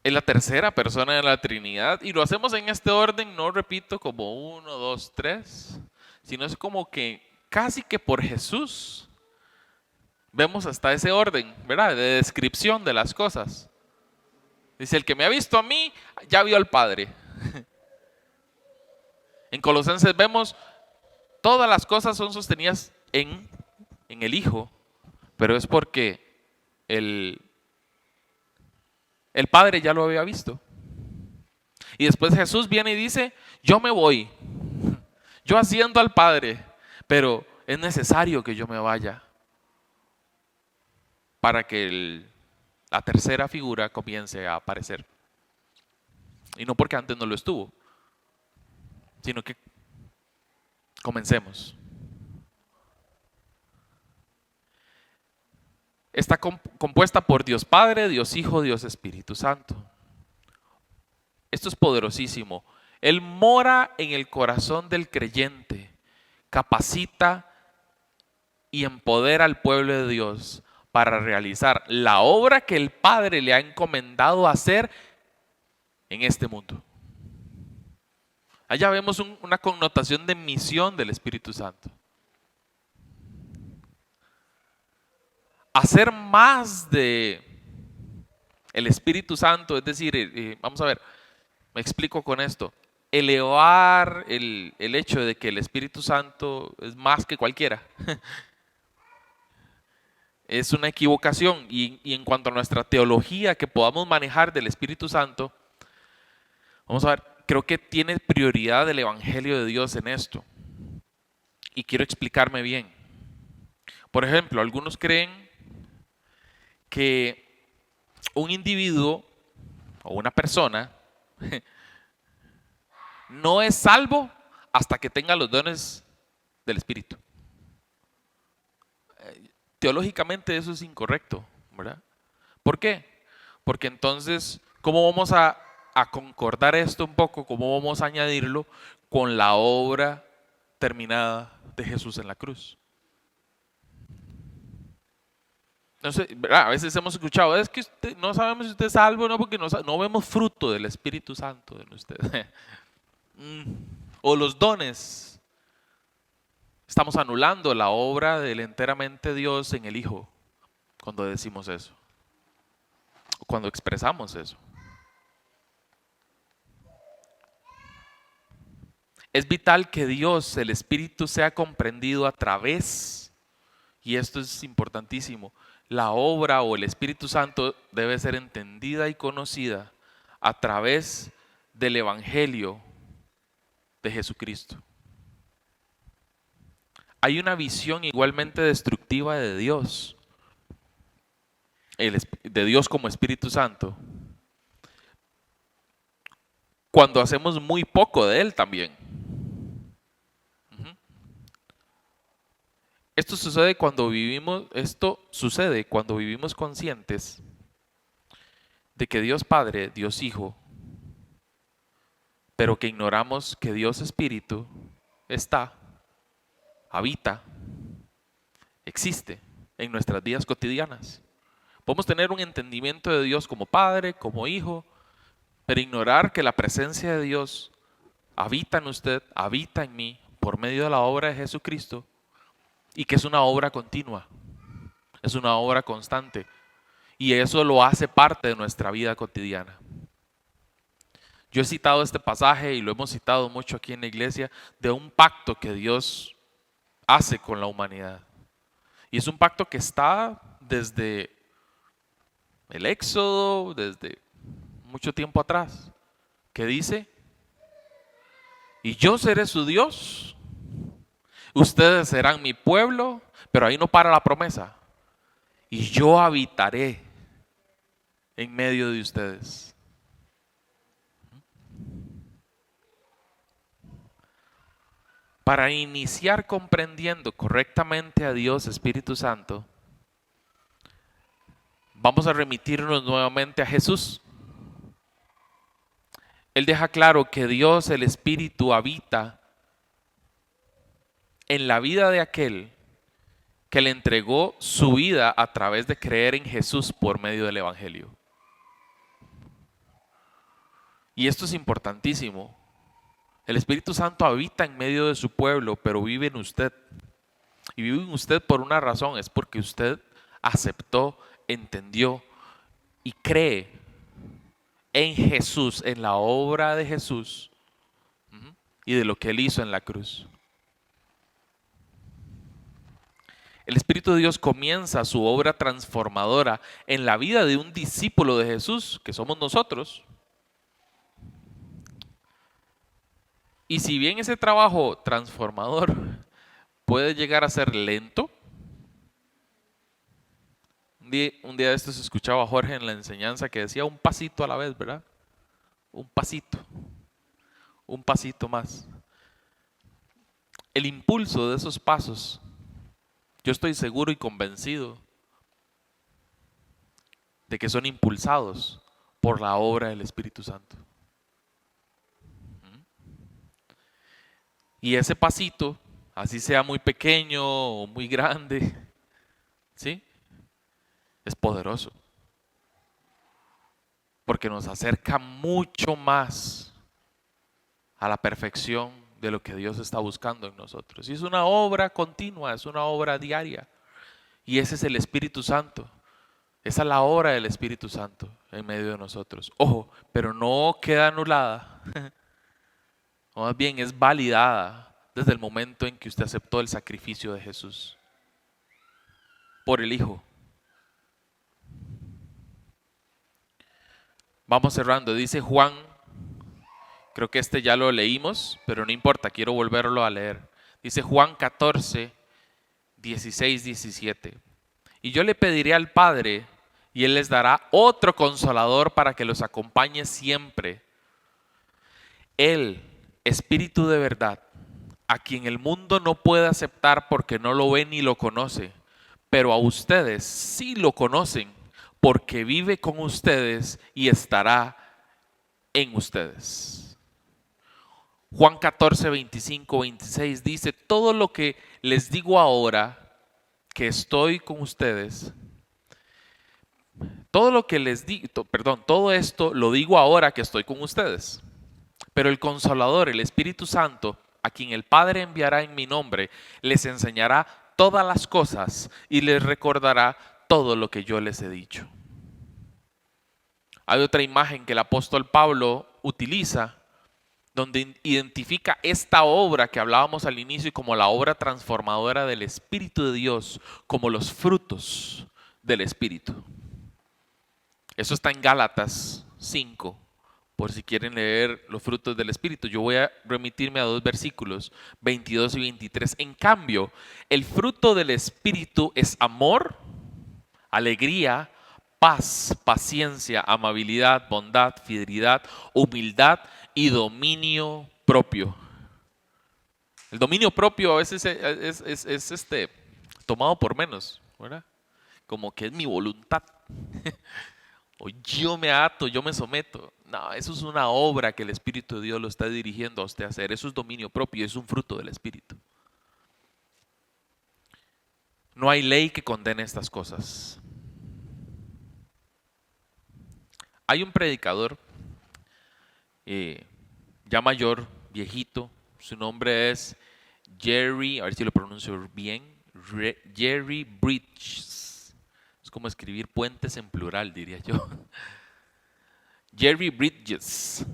Speaker 1: Es la tercera persona de la Trinidad. Y lo hacemos en este orden, no repito, como 1, 2, 3. Sino es como que casi que por Jesús vemos hasta ese orden, ¿verdad? De descripción de las cosas. Dice, el que me ha visto a mí, ya vio al Padre. En Colosenses vemos, todas las cosas son sostenidas en el Hijo, pero es porque el Padre ya lo había visto. Y después Jesús viene y dice, yo me voy, yo asciendo al Padre, pero es necesario que yo me vaya para que la tercera figura comience a aparecer. Y no porque antes no lo estuvo, sino que comencemos. Está compuesta por Dios Padre, Dios Hijo, Dios Espíritu Santo. Esto es poderosísimo. Él mora en el corazón del creyente, capacita y empodera al pueblo de Dios para realizar la obra que el Padre le ha encomendado hacer en este mundo. Allá vemos una connotación de misión del Espíritu Santo. Hacer más de el Espíritu Santo, es decir, vamos a ver, me explico con esto. Elevar el hecho de que el Espíritu Santo es más que cualquiera es una equivocación. Y en cuanto a nuestra teología que podamos manejar del Espíritu Santo, vamos a ver, creo que tiene prioridad el Evangelio de Dios en esto. Y quiero explicarme bien. Por ejemplo, algunos creen que un individuo o una persona no es salvo hasta que tenga los dones del Espíritu. Teológicamente eso es incorrecto, ¿verdad? ¿Por qué? Porque entonces, ¿cómo vamos a concordar esto un poco? ¿Cómo vamos a añadirlo con la obra terminada de Jesús en la cruz? No sé, ¿verdad? A veces hemos escuchado, es que no sabemos si usted es salvo o no, porque no vemos fruto del Espíritu Santo en usted. O los dones. Estamos anulando la obra del enteramente Dios en el Hijo cuando decimos eso, o cuando expresamos eso. Es vital que Dios, el Espíritu, sea comprendido a través, y esto es importantísimo, la obra o el Espíritu Santo debe ser entendida y conocida a través del Evangelio de Jesucristo. Hay una visión igualmente destructiva de Dios, de Dios como Espíritu Santo, cuando hacemos muy poco de Él también. Esto sucede cuando vivimos conscientes de que Dios Padre, Dios Hijo, pero que ignoramos que Dios Espíritu está, habita, existe en nuestras vidas cotidianas. Podemos tener un entendimiento de Dios como Padre, como Hijo, pero ignorar que la presencia de Dios habita en usted, habita en mí, por medio de la obra de Jesucristo, y que es una obra continua, es una obra constante, y eso lo hace parte de nuestra vida cotidiana. Yo he citado este pasaje y lo hemos citado mucho aquí en la iglesia, de un pacto que Dios hace con la humanidad. Y es un pacto que está desde el Éxodo, desde mucho tiempo atrás, que dice, y yo seré su Dios, ustedes serán mi pueblo, pero ahí no para la promesa, y yo habitaré en medio de ustedes. Para iniciar comprendiendo correctamente a Dios Espíritu Santo, vamos a remitirnos nuevamente a Jesús. Él deja claro que Dios, el Espíritu, habita en la vida de aquel que le entregó su vida a través de creer en Jesús por medio del Evangelio. Y esto es importantísimo. El Espíritu Santo habita en medio de su pueblo, pero vive en usted. Y vive en usted por una razón, es porque usted aceptó, entendió y cree en Jesús, en la obra de Jesús y de lo que Él hizo en la cruz. El Espíritu de Dios comienza su obra transformadora en la vida de un discípulo de Jesús, que somos nosotros. Y si bien ese trabajo transformador puede llegar a ser lento, un día de estos escuchaba a Jorge en la enseñanza que decía un pasito a la vez, ¿verdad? Un pasito más. El impulso de esos pasos, yo estoy seguro y convencido de que son impulsados por la obra del Espíritu Santo. Y ese pasito, así sea muy pequeño o muy grande, ¿sí? Es poderoso. Porque nos acerca mucho más a la perfección de lo que Dios está buscando en nosotros. Y es una obra continua, es una obra diaria. Y ese es el Espíritu Santo. Esa es la obra del Espíritu Santo en medio de nosotros. Ojo, pero no queda anulada. O más bien es validada desde el momento en que usted aceptó el sacrificio de Jesús por el Hijo. Vamos cerrando. Dice Juan, creo que este ya lo leímos, pero no importa, quiero volverlo a leer. Dice Juan 14, 16, 17. Y yo le pediré al Padre, y Él les dará otro consolador para que los acompañe siempre. El Espíritu de verdad, a quien el mundo no puede aceptar porque no lo ve ni lo conoce, pero a ustedes sí lo conocen porque vive con ustedes y estará en ustedes. Juan 14, 25, 26 dice, todo lo que les digo ahora que estoy con ustedes, todo esto lo digo ahora que estoy con ustedes. Pero el Consolador, el Espíritu Santo, a quien el Padre enviará en mi nombre, les enseñará todas las cosas y les recordará todo lo que yo les he dicho. Hay otra imagen que el apóstol Pablo utiliza donde identifica esta obra que hablábamos al inicio como la obra transformadora del Espíritu de Dios, como los frutos del Espíritu. Eso está en Gálatas 5, por si quieren leer los frutos del Espíritu. Yo voy a remitirme a dos versículos, 22 y 23. En cambio, el fruto del Espíritu es amor, alegría, paz, paciencia, amabilidad, bondad, fidelidad, humildad y dominio propio. El dominio propio a veces es tomado por menos, ¿verdad? Como que es mi voluntad. O yo me ato, yo me someto. No, eso es una obra que el Espíritu de Dios lo está dirigiendo a usted a hacer. Eso es dominio propio, es un fruto del Espíritu. No hay ley que condene estas cosas. Hay un predicador ya mayor, viejito, su nombre es Jerry, a ver si lo pronuncio bien, Jerry Bridges. Es como escribir puentes en plural, diría yo. Jerry Bridges.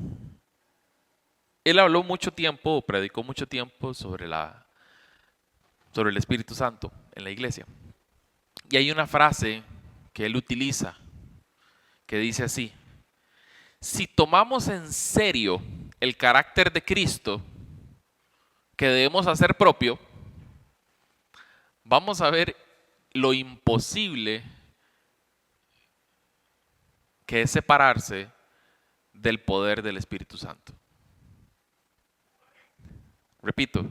Speaker 1: Él habló mucho tiempo, predicó mucho tiempo sobre el Espíritu Santo en la iglesia. Y hay una frase que él utiliza que dice así: si tomamos en serio el carácter de Cristo que debemos hacer propio, vamos a ver lo imposible que es separarse del poder del Espíritu Santo. Repito,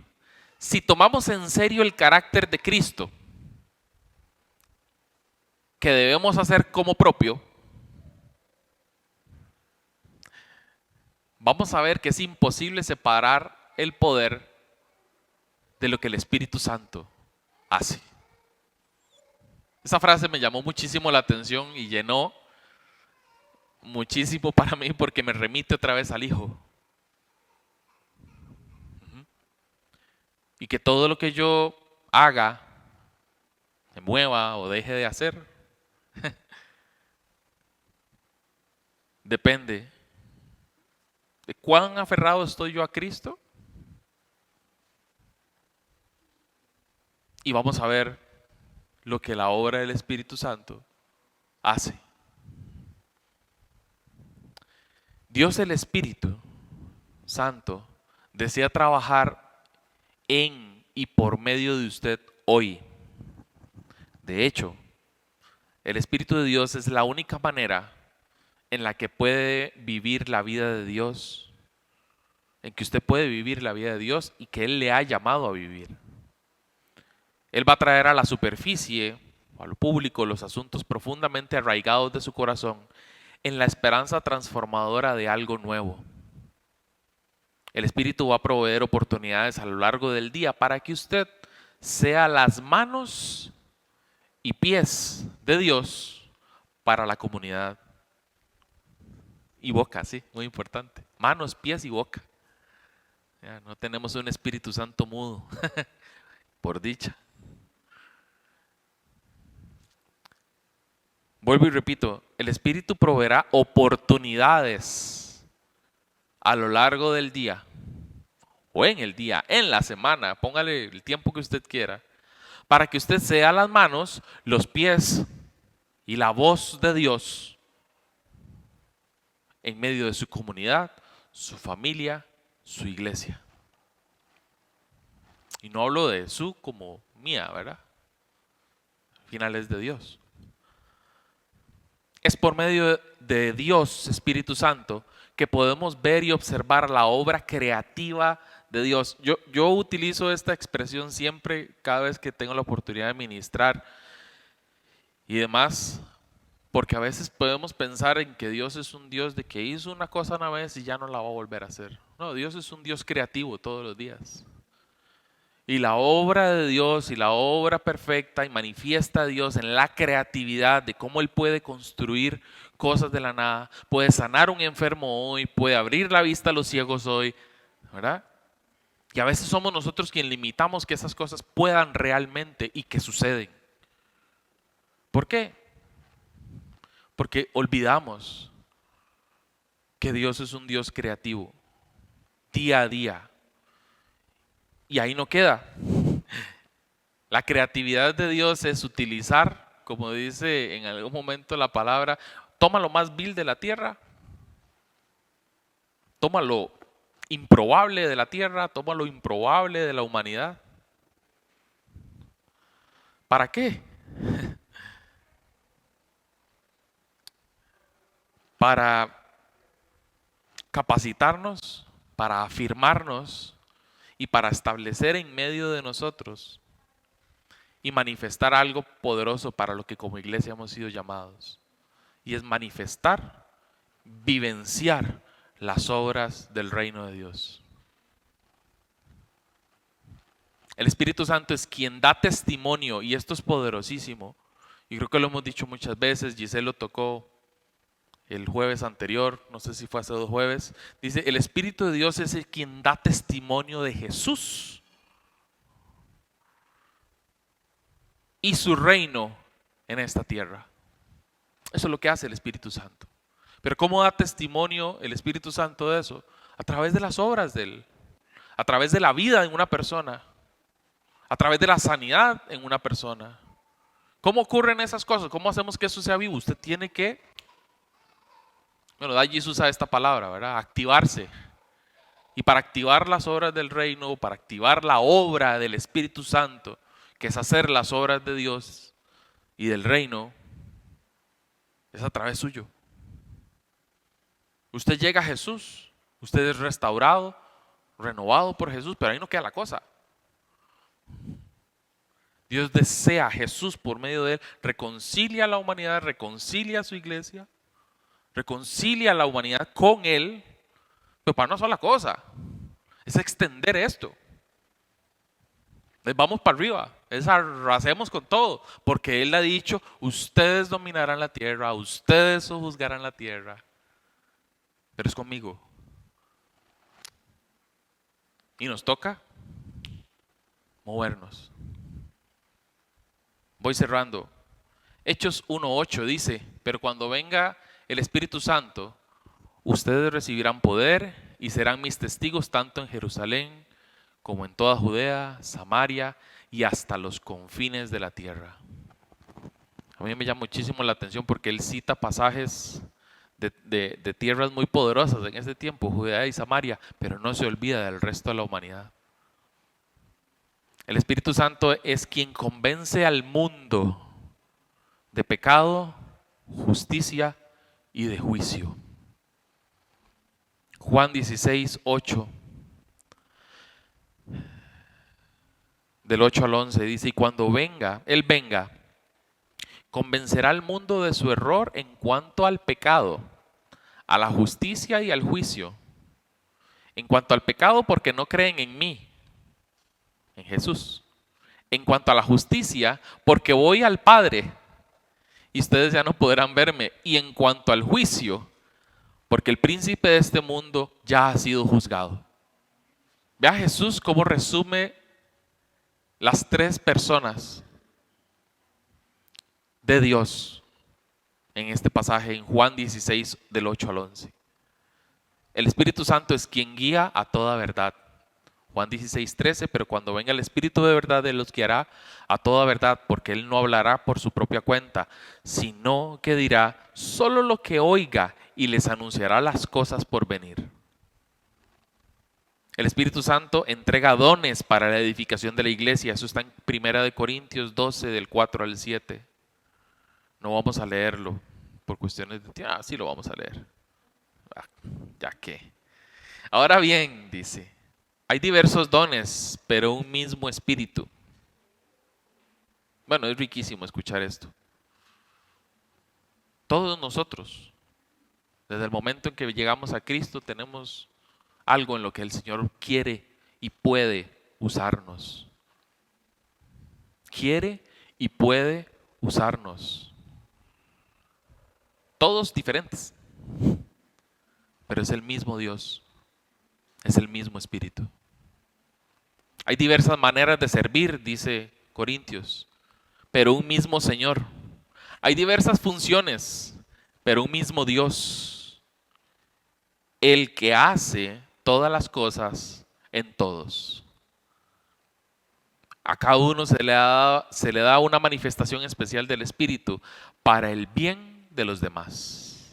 Speaker 1: si tomamos en serio el carácter de Cristo que debemos hacer como propio, vamos a ver que es imposible separar el poder de lo que el Espíritu Santo hace. Esa frase me llamó muchísimo la atención y llenó muchísimo para mí porque me remite otra vez al Hijo. Y que todo lo que yo haga, me mueva o deje de hacer, depende de cuán aferrado estoy yo a Cristo. Y vamos a ver lo que la obra del Espíritu Santo hace. Dios el Espíritu Santo desea trabajar en y por medio de usted hoy. De hecho, el Espíritu de Dios es la única manera en la que puede vivir la vida de Dios, en que usted puede vivir la vida de Dios y que Él le ha llamado a vivir. Él va a traer a la superficie, a lo público, los asuntos profundamente arraigados de su corazón en la esperanza transformadora de algo nuevo. El Espíritu va a proveer oportunidades a lo largo del día para que usted sea las manos y pies de Dios para la comunidad. Y boca, sí, muy importante. Manos, pies y boca. Ya, no tenemos un Espíritu Santo mudo, por dicha. Vuelvo y repito, el Espíritu proveerá oportunidades a lo largo del día, o en el día, en la semana, póngale el tiempo que usted quiera, para que usted sea las manos, los pies y la voz de Dios en medio de su comunidad, su familia, su iglesia. Y no hablo de su como mía, ¿verdad? Al final es de Dios. Es por medio de Dios, Espíritu Santo, que podemos ver y observar la obra creativa de Dios. Yo utilizo esta expresión siempre, cada vez que tengo la oportunidad de ministrar y demás, porque a veces podemos pensar en que Dios es un Dios de que hizo una cosa una vez y ya no la va a volver a hacer. No, Dios es un Dios creativo todos los días. Y la obra de Dios y la obra perfecta y manifiesta a Dios en la creatividad de cómo Él puede construir cosas de la nada, puede sanar a un enfermo hoy, puede abrir la vista a los ciegos hoy, ¿verdad? Y a veces somos nosotros quienes limitamos que esas cosas puedan realmente y que suceden. ¿Por qué? Porque olvidamos que Dios es un Dios creativo, día a día. Y ahí no queda. La creatividad de Dios es utilizar, como dice en algún momento la palabra, toma lo más vil de la tierra, toma lo improbable de la tierra, toma lo improbable de la humanidad. ¿Para qué? Para capacitarnos, para afirmarnos y para establecer en medio de nosotros y manifestar algo poderoso para lo que como iglesia hemos sido llamados. Y es manifestar, vivenciar las obras del reino de Dios. El Espíritu Santo es quien da testimonio, y esto es poderosísimo. Y creo que lo hemos dicho muchas veces, Giselle lo tocó el jueves anterior, no sé si fue hace 2 jueves. Dice, el Espíritu de Dios es el quien da testimonio de Jesús y su reino en esta tierra. Eso es lo que hace el Espíritu Santo. Pero ¿cómo da testimonio el Espíritu Santo de eso? A través de las obras de Él, a través de la vida en una persona, a través de la sanidad en una persona. ¿Cómo ocurren esas cosas? ¿Cómo hacemos que eso sea vivo? Usted tiene que, Jesús usa esta palabra, ¿verdad? Activarse. Y para activar las obras del reino, para activar la obra del Espíritu Santo, que es hacer las obras de Dios y del reino, es a través suyo. Usted llega a Jesús, usted es restaurado, renovado por Jesús, pero ahí no queda la cosa. Dios desea a Jesús por medio de Él, reconcilia a la humanidad, reconcilia a su iglesia, reconcilia a la humanidad con Él, pero para una sola cosa, es extender esto. Vamos para arriba, arrasemos con todo, porque Él ha dicho, ustedes dominarán la tierra, ustedes sojuzgarán la tierra, pero es conmigo. Y nos toca movernos. Voy cerrando. Hechos 1:8 dice, pero cuando venga el Espíritu Santo, ustedes recibirán poder y serán mis testigos tanto en Jerusalén como en toda Judea, Samaria y hasta los confines de la tierra. A mí me llama muchísimo la atención porque él cita pasajes de tierras muy poderosas en ese tiempo, Judea y Samaria, pero no se olvida del resto de la humanidad. El Espíritu Santo es quien convence al mundo de pecado, justicia y de juicio. Juan 16, 8, del 8 al 11 dice, y cuando venga, Él venga, convencerá al mundo de su error en cuanto al pecado, a la justicia y al juicio. En cuanto al pecado, porque no creen en mí, en Jesús. En cuanto a la justicia, porque voy al Padre y ustedes ya no podrán verme. Y en cuanto al juicio, porque el príncipe de este mundo ya ha sido juzgado. Vea Jesús cómo resume las tres personas de Dios en este pasaje en Juan 16 del 8 al 11. El Espíritu Santo es quien guía a toda verdad. Juan 16, 13, pero cuando venga el Espíritu de verdad, Él los guiará a toda verdad, porque Él no hablará por su propia cuenta, sino que dirá solo lo que oiga y les anunciará las cosas por venir. El Espíritu Santo entrega dones para la edificación de la iglesia. Eso está en 1 Corintios 12, del 4 al 7. No vamos a leerlo por cuestiones de tiempo. Sí lo vamos a leer. Ya que. Ahora bien, dice, hay diversos dones, pero un mismo espíritu. Bueno, es riquísimo escuchar esto. Todos nosotros, desde el momento en que llegamos a Cristo, tenemos algo en lo que el Señor quiere y puede usarnos. Quiere y puede usarnos. Todos diferentes, pero es el mismo Dios, es el mismo Espíritu. Hay diversas maneras de servir, dice Corintios, pero un mismo Señor. Hay diversas funciones, pero un mismo Dios, el que hace todas las cosas en todos. A cada uno se le da una manifestación especial del Espíritu para el bien de los demás.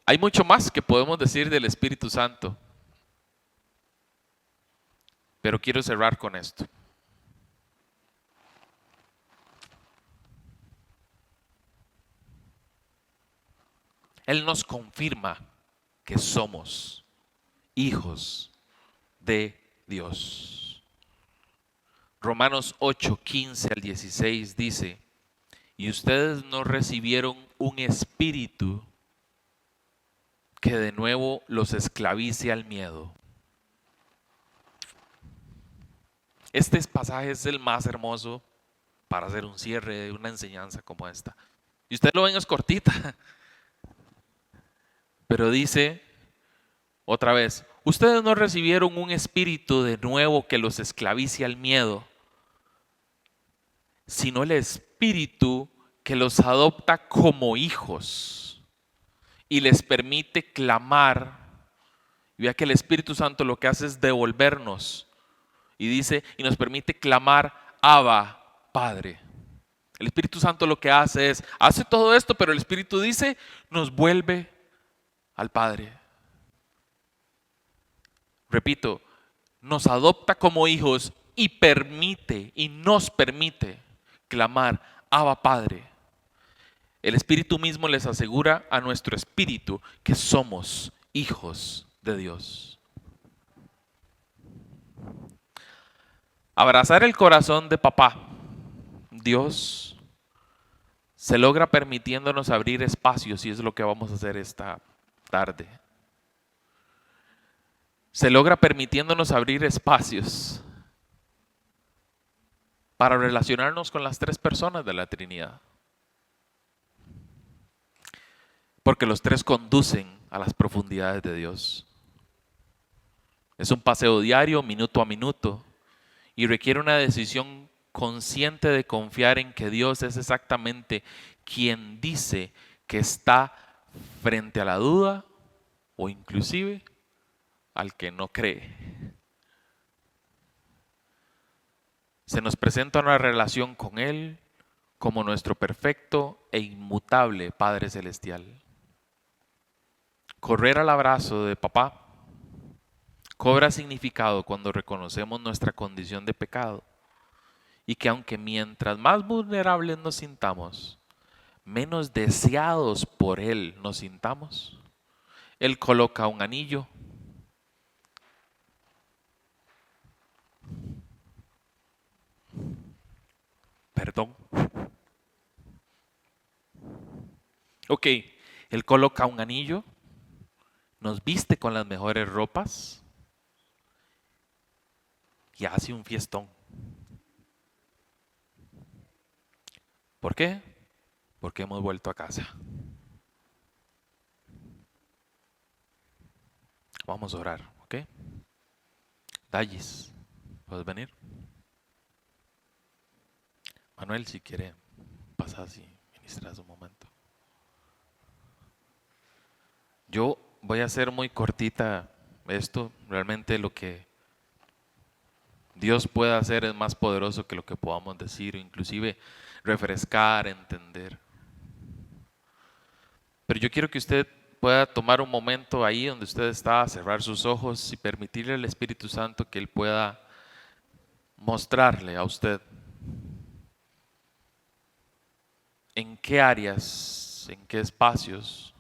Speaker 1: Hay mucho más que podemos decir del Espíritu Santo, pero quiero cerrar con esto. Él nos confirma que somos hijos de Dios. Romanos 8, 15 al 16 dice, y ustedes no recibieron un espíritu que de nuevo los esclavice al miedo. Este pasaje es el más hermoso para hacer un cierre de una enseñanza como esta. Y ustedes lo ven, es cortita, pero dice otra vez, ustedes no recibieron un espíritu de nuevo que los esclavice al miedo, sino el espíritu que los adopta como hijos y les permite clamar. Y vea que el Espíritu Santo lo que hace es devolvernos y dice, y nos permite clamar, Abba, Padre. El Espíritu Santo lo que hace todo esto, pero el Espíritu dice, nos vuelve al Padre. Repito, nos adopta como hijos y nos permite clamar, Abba, Padre. El Espíritu mismo les asegura a nuestro espíritu que somos hijos de Dios. Abrazar el corazón de papá, Dios, se logra permitiéndonos abrir espacios, y es lo que vamos a hacer esta tarde. Se logra permitiéndonos abrir espacios para relacionarnos con las tres personas de la Trinidad. Porque los tres conducen a las profundidades de Dios. Es un paseo diario, minuto a minuto, y requiere una decisión consciente de confiar en que Dios es exactamente quien dice que está frente a la duda o inclusive al que no cree. Se nos presenta una relación con Él como nuestro perfecto e inmutable Padre Celestial. Correr al abrazo de papá cobra significado cuando reconocemos nuestra condición de pecado y que aunque mientras más vulnerables nos sintamos, menos deseados por Él nos sintamos, Él coloca un anillo perdón. Ok, Él coloca un anillo, nos viste con las mejores ropas y hace un fiestón. ¿Por qué? Porque hemos vuelto a casa. Vamos a orar, ¿ok? Dallis, ¿puedes venir? Manuel, si quiere, pasas y ministras un momento. Yo voy a hacer muy cortita esto. Realmente lo que Dios puede hacer es más poderoso que lo que podamos decir, inclusive refrescar, entender. Pero yo quiero que usted pueda tomar un momento ahí donde usted está, cerrar sus ojos y permitirle al Espíritu Santo que Él pueda mostrarle a usted en qué áreas, en qué espacios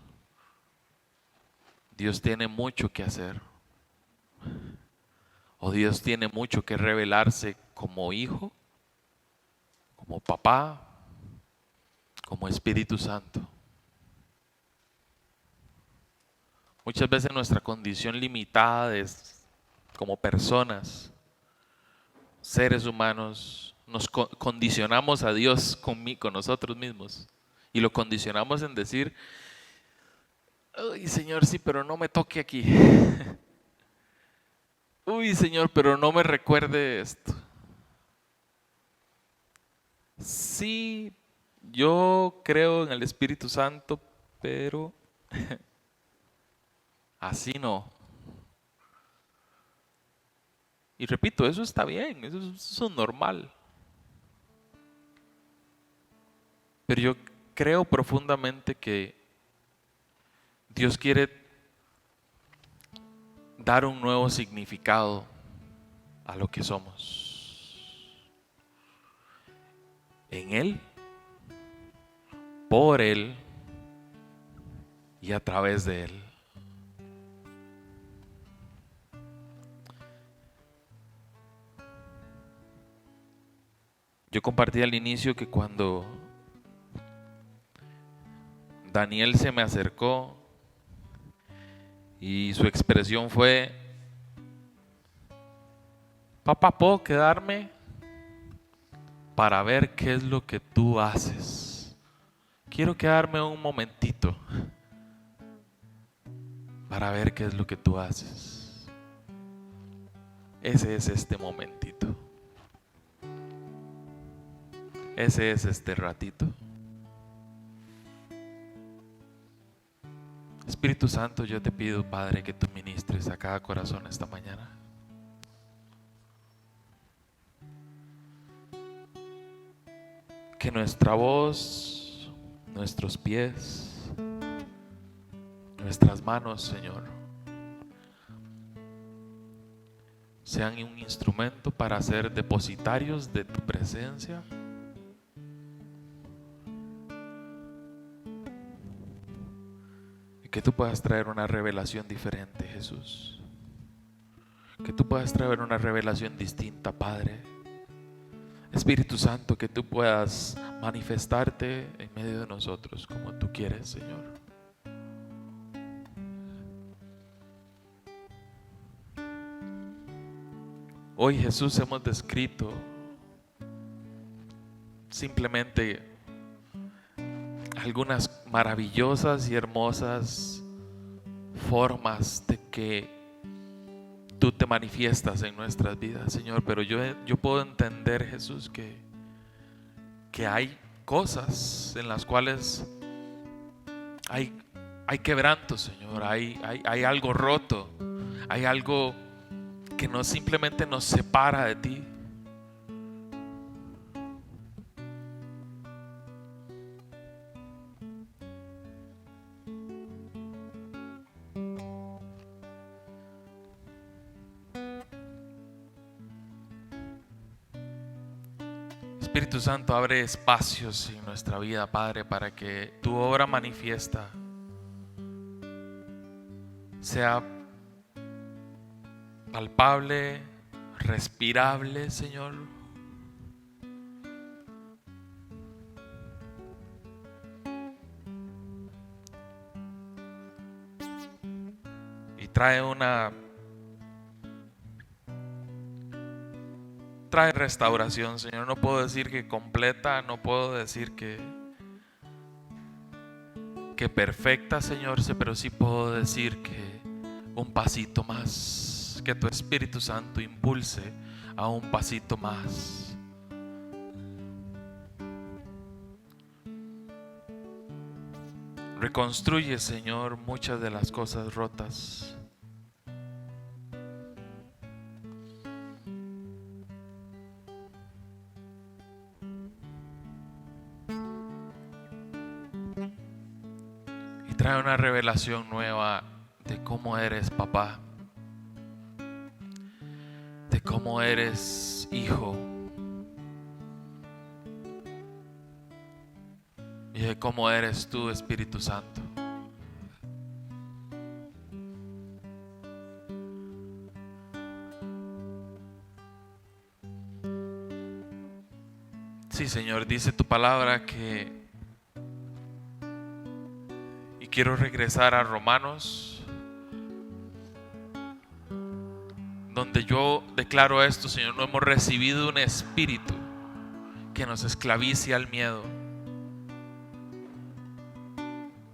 Speaker 1: Dios tiene mucho que hacer. O Dios tiene mucho que revelarse como hijo, como papá, como Espíritu Santo. Muchas veces nuestra condición limitada es como personas, seres humanos, nos condicionamos a Dios con nosotros mismos. Y lo condicionamos en decir, uy Señor, sí, pero no me toque aquí. Uy Señor, pero no me recuerde esto. Sí, yo creo en el Espíritu Santo, pero así no. Y repito, eso está bien, eso es normal. Pero yo creo profundamente que Dios quiere dar un nuevo significado a lo que somos. En Él, por Él y a través de Él. Yo compartí al inicio que cuando Daniel se me acercó y su expresión fue, papá, ¿puedo quedarme para ver qué es lo que tú haces? Quiero quedarme un momentito para ver qué es lo que tú haces. Ese es este momentito. Ese es este ratito. Espíritu Santo, yo te pido, Padre, que tú ministres a cada corazón esta mañana. Que nuestra voz, nuestros pies, nuestras manos, Señor, sean un instrumento para ser depositarios de tu presencia. Y que tú puedas traer una revelación diferente, Jesús. Que tú puedas traer una revelación distinta, Padre. Espíritu Santo, que tú puedas manifestarte en medio de nosotros como tú quieres, Señor. Hoy, Jesús, hemos descrito simplemente algunas maravillosas y hermosas formas de que tú te manifiestas en nuestras vidas, Señor. Pero yo puedo entender, Jesús, que hay cosas en las cuales hay quebranto, Señor. Hay algo roto. Hay algo que no simplemente nos separa de ti. Espíritu Santo, abre espacios en nuestra vida, Padre, para que tu obra manifiesta sea palpable, respirable, Señor. Y trae restauración, Señor. No puedo decir que completa, no puedo decir que perfecta, Señor, pero sí puedo decir que un pasito más, que tu Espíritu Santo impulse a un pasito más. Reconstruye, Señor, muchas de las cosas rotas. Y trae una revelación nueva de cómo eres papá, de cómo eres hijo y de cómo eres tú, Espíritu Santo. Sí, Señor, dice tu palabra y quiero regresar a Romanos, donde yo declaro esto, Señor: no hemos recibido un espíritu que nos esclavice al miedo,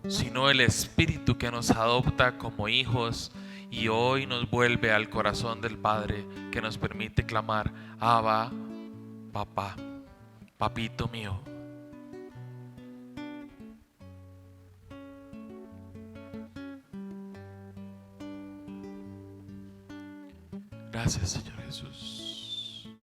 Speaker 1: sino el espíritu que nos adopta como hijos y hoy nos vuelve al corazón del Padre, que nos permite clamar: Abba, papá, papito mío. Gracias, Señor Jesús.